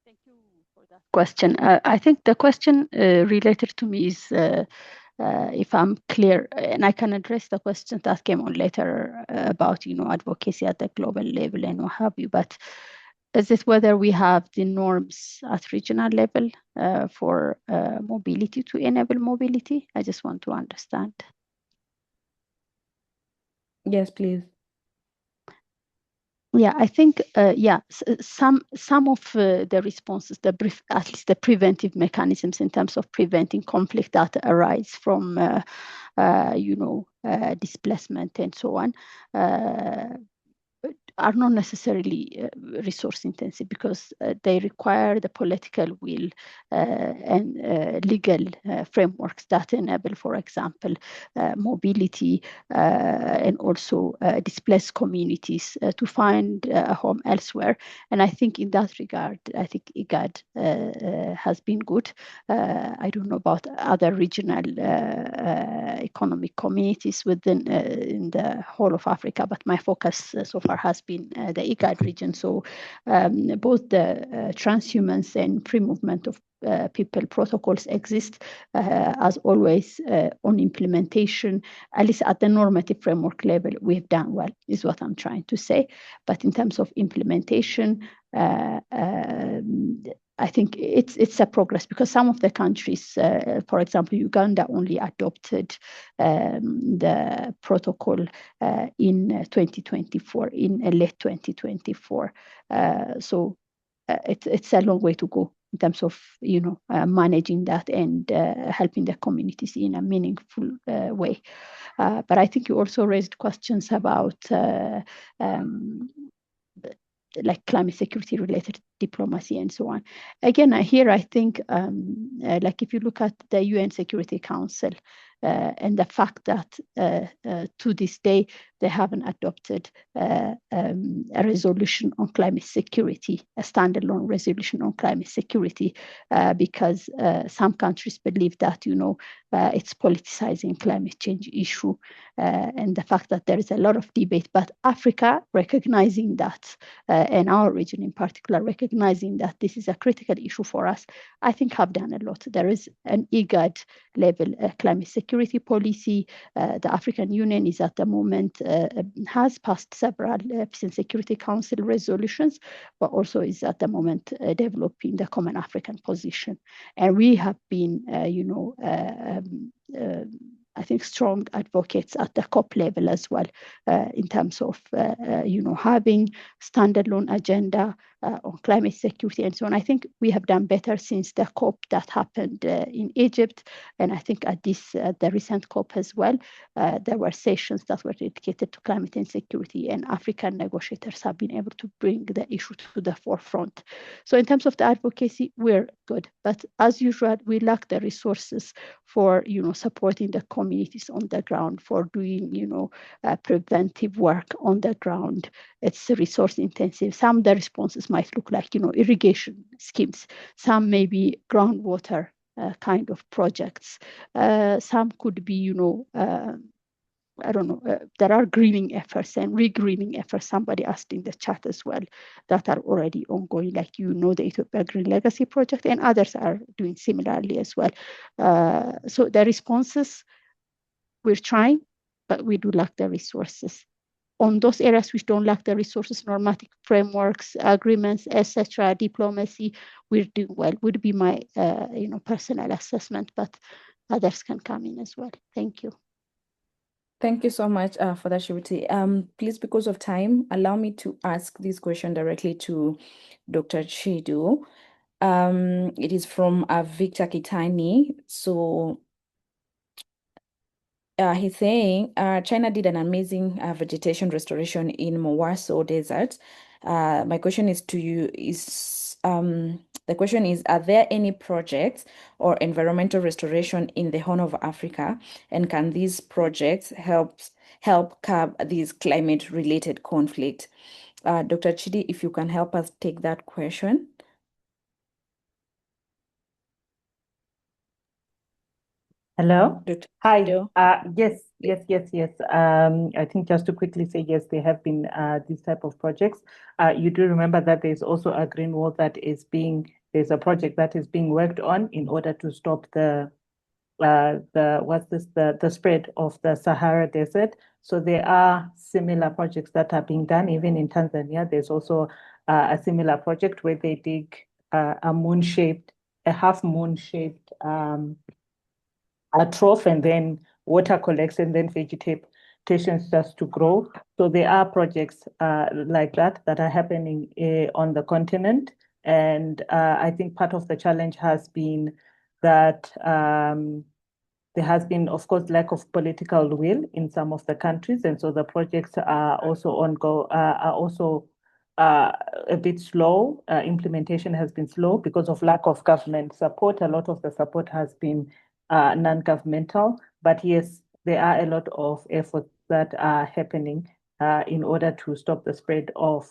Thank you for that question. I think the question related to me is, if I'm clear, and I can address the questions that came on later about, advocacy at the global level and what have you, but is it whether we have the norms at regional level for mobility to enable mobility? I just want to understand. Yes, please. Yeah, I think some of the responses, at least the preventive mechanisms in terms of preventing conflict that arise from displacement and so on, are not necessarily resource intensive, because they require the political will and legal frameworks that enable, for example, mobility and also displaced communities to find a home elsewhere. And I think in that regard, I think IGAD has been good. I don't know about other regional economic communities within in the whole of Africa, but my focus so far has been the IGAD region. So both the transhumance and free movement of people protocols exist. As always, on implementation, at least at the normative framework level, we've done well, is what I'm trying to say. But in terms of implementation, I think it's a progress, because some of the countries, for example, Uganda only adopted the protocol in 2024, in late 2024. So it's a long way to go in terms of managing that and helping the communities in a meaningful way. But I think you also raised questions about like climate security related diplomacy and so on. Again, here I think like if you look at the UN Security Council and the fact that to this day they haven't adopted a resolution on climate security, a standalone resolution on climate security, because some countries believe that it's politicizing climate change issue, and the fact that there is a lot of debate. But Africa, recognizing that, and our region in particular, recognizing that this is a critical issue for us, I think have done a lot. There is an IGAD level climate security policy. The African Union is at the moment, has passed several Peace and Security Council resolutions, but also is at the moment developing the Common African Position. And we have been, I think, strong advocates at the COP level as well, in terms of, having standalone agenda on climate security and so on. I think we have done better since the COP that happened in Egypt. And I think at the recent COP as well, there were sessions that were dedicated to climate and security, and African negotiators have been able to bring the issue to the forefront. So in terms of the advocacy, we're good. But as usual, we lack the resources for, supporting the communities on the ground, for doing, preventive work on the ground. It's resource intensive. Some of the responses might look like, irrigation schemes. Some may be groundwater kind of projects. Some could be, I don't know, there are greening efforts and re-greening efforts, somebody asked in the chat as well, that are already ongoing, like, the Ethiopia Green Legacy Project, and others are doing similarly as well. So the responses, we're trying, but we do lack the resources. On those areas which don't lack the resources, normative frameworks, agreements, etc., diplomacy, we're doing well, would be my personal assessment. But others can come in as well. Thank you. Thank you so much for that, Shiviti. Please, because of time, allow me to ask this question directly to Dr. Chidu. It is from Victor Kitani. So he's saying China did an amazing vegetation restoration in Mowaso Desert. My question is to you the question is, are there any projects or environmental restoration in the Horn of Africa? And can these projects help curb these climate-related conflict? Dr. Chidi, if you can help us take that question. Hello. Dr. Hi. Chido. Yes. I think just to quickly say, yes, there have been these type of projects. You do remember that there's also a green wall there's a project that is being worked on in order to stop the spread of the Sahara Desert. So there are similar projects that are being done. Even in Tanzania, there's also a similar project where they dig a half moon-shaped a trough, and then water collects, and then vegetation starts to grow. So there are projects like that are happening on the continent. And I think part of the challenge has been that there has been, of course, lack of political will in some of the countries. And so the projects are also a bit slow. Implementation has been slow because of lack of government support. A lot of the support has been non-governmental, but yes, there are a lot of efforts that are happening in order to stop the spread of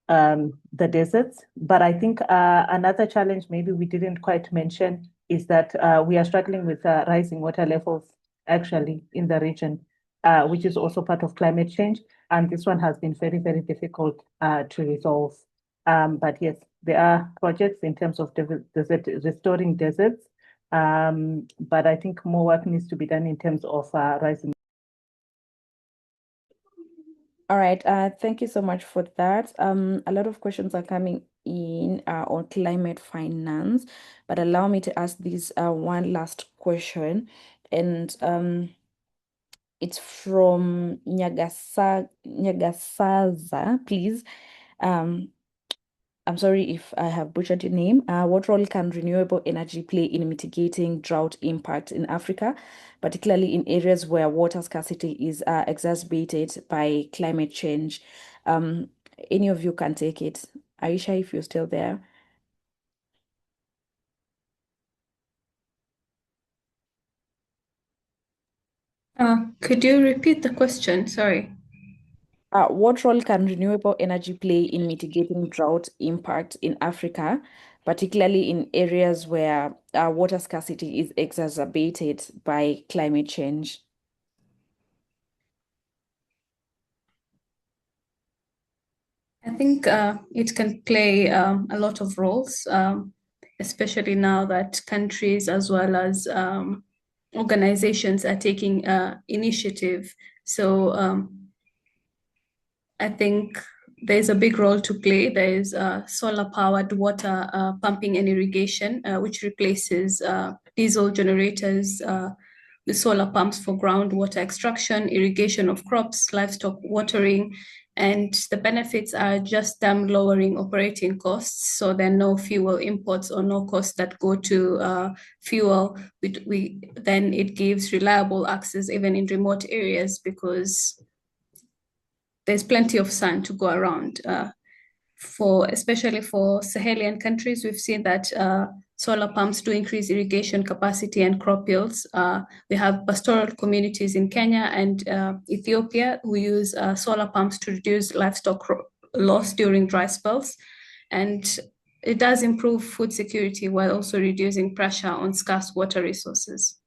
the deserts. But I think another challenge maybe we didn't quite mention is that we are struggling with rising water levels actually in the region, which is also part of climate change. And this one has been very, very difficult to resolve. But yes, there are projects in terms of restoring deserts. But I think more work needs to be done in terms of rising. All right, thank you so much for that. A lot of questions are coming in on climate finance, but allow me to ask this one last question, and it's from Nyagasaza, please. I'm sorry if I have butchered your name. What role can renewable energy play in mitigating drought impact in Africa, particularly in areas where water scarcity is exacerbated by climate change? Any of you can take it. Aisha, if you're still there. Could you repeat the question? Sorry. What role can renewable energy play in mitigating drought impact in Africa, particularly in areas where water scarcity is exacerbated by climate change? I think it can play a lot of roles, especially now that countries as well as organizations are taking initiative. So I think there's a big role to play. There is solar-powered water pumping and irrigation, which replaces diesel generators with solar pumps for groundwater extraction, irrigation of crops, livestock watering, and the benefits are just them lowering operating costs. So there are no fuel imports or no costs that go to fuel. Then it gives reliable access even in remote areas because there's plenty of sun to go around. Especially for Sahelian countries, we've seen that solar pumps do increase irrigation capacity and crop yields. We have pastoral communities in Kenya and Ethiopia who use solar pumps to reduce livestock loss during dry spells. And it does improve food security while also reducing pressure on scarce water resources.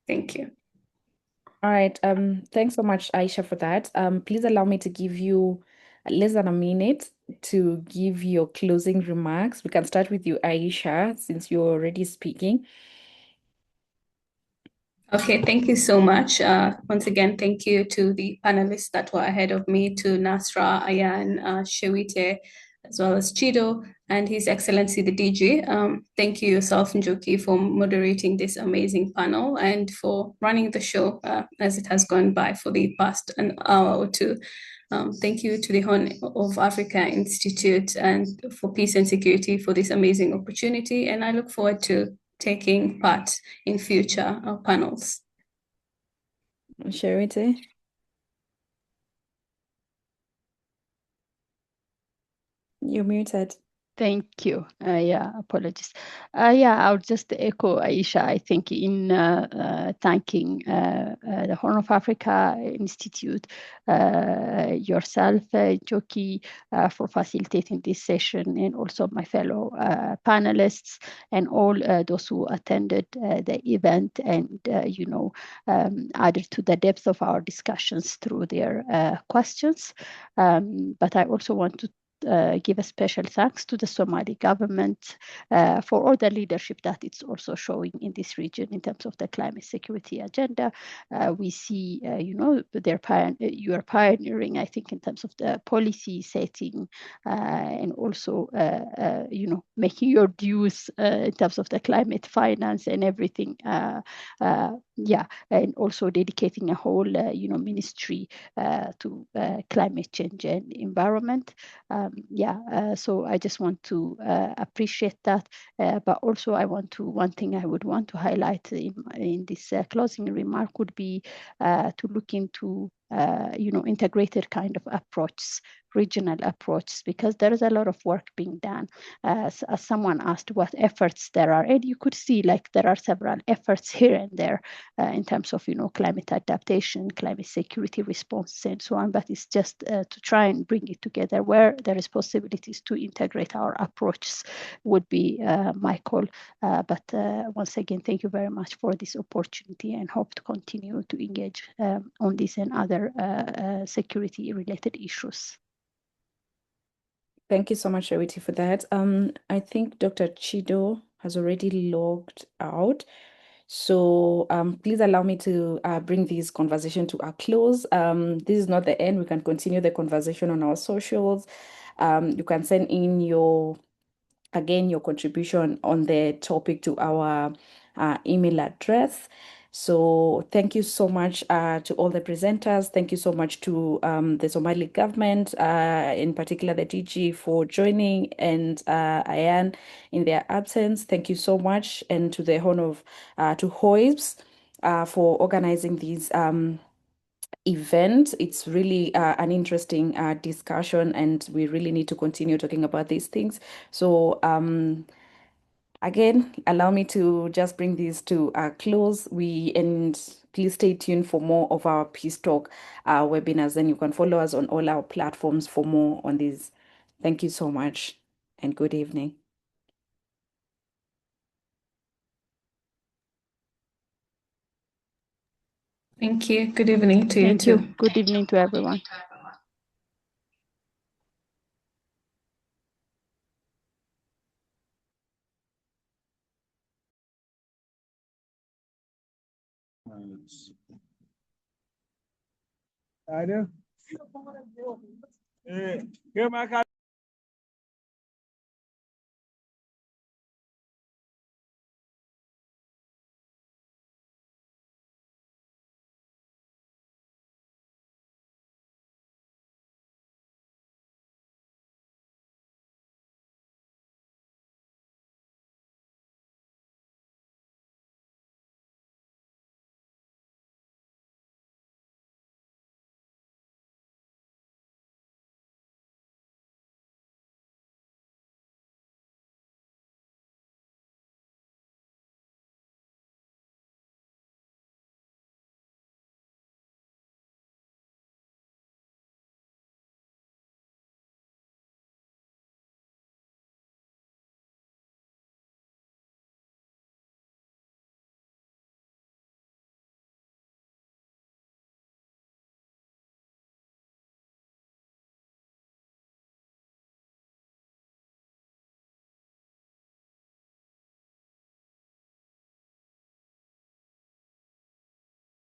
Thank you. All right. Thanks so much, Aisha, for that. Please allow me to give you less than a minute to give your closing remarks. We can start with you, Aisha, since you're already speaking. Okay, thank you so much. Once again, thank you to the panelists that were ahead of me, to Nasra, Ayan, Shewite, as well as Chido, and His Excellency the DG. Thank you yourself, Njoki, for moderating this amazing panel and for running the show as it has gone by for the past an hour or two. Thank you to the Horn of Africa Institute and for Peace and Security for this amazing opportunity, and I look forward to taking part in future panels. Charity? You're muted. Thank you. Yeah, apologies. Yeah, I'll just echo Aisha, I think, in thanking the Horn of Africa Institute, yourself, Joki, for facilitating this session, and also my fellow panelists and all those who attended the event and, added to the depth of our discussions through their questions. But I also want to give a special thanks to the Somali government for all the leadership that it's also showing in this region in terms of the climate security agenda. We see, you are pioneering, I think, in terms of the policy setting and also, making your dues in terms of the climate finance and everything. And also dedicating a whole, ministry to climate change and environment. So I just want to appreciate that, but also one thing I would want to highlight in this closing remark would be to look into integrated kind of approach, regional approach, because there is a lot of work being done. As someone asked what efforts there are, and you could see like there are several efforts here and there in terms of climate adaptation, climate security response, and so on. But it's just to try and bring it together where there is possibilities to integrate our approaches would be my call. But once again, thank you very much for this opportunity, and hope to continue to engage on this and other security-related issues. Thank you so much, Charity, for that. I think Dr. Chido has already logged out. So please allow me to bring this conversation to a close. This is not the end. We can continue the conversation on our socials. You can send in your contribution on the topic to our email address. So thank you so much to all the presenters. Thank you so much to the Somali government, in particular the DG, for joining, and Ayan in their absence. Thank you so much, and to the Horn of to HOAIPS for organizing these event. It's really an interesting discussion, and we really need to continue talking about these things. So again, allow me to just bring this to a close. And please stay tuned for more of our Peace Talk webinars, and you can follow us on all our platforms for more on these. Thank you so much, and good evening. Thank you. Good evening to you too. Thank you. Good evening to everyone. I do.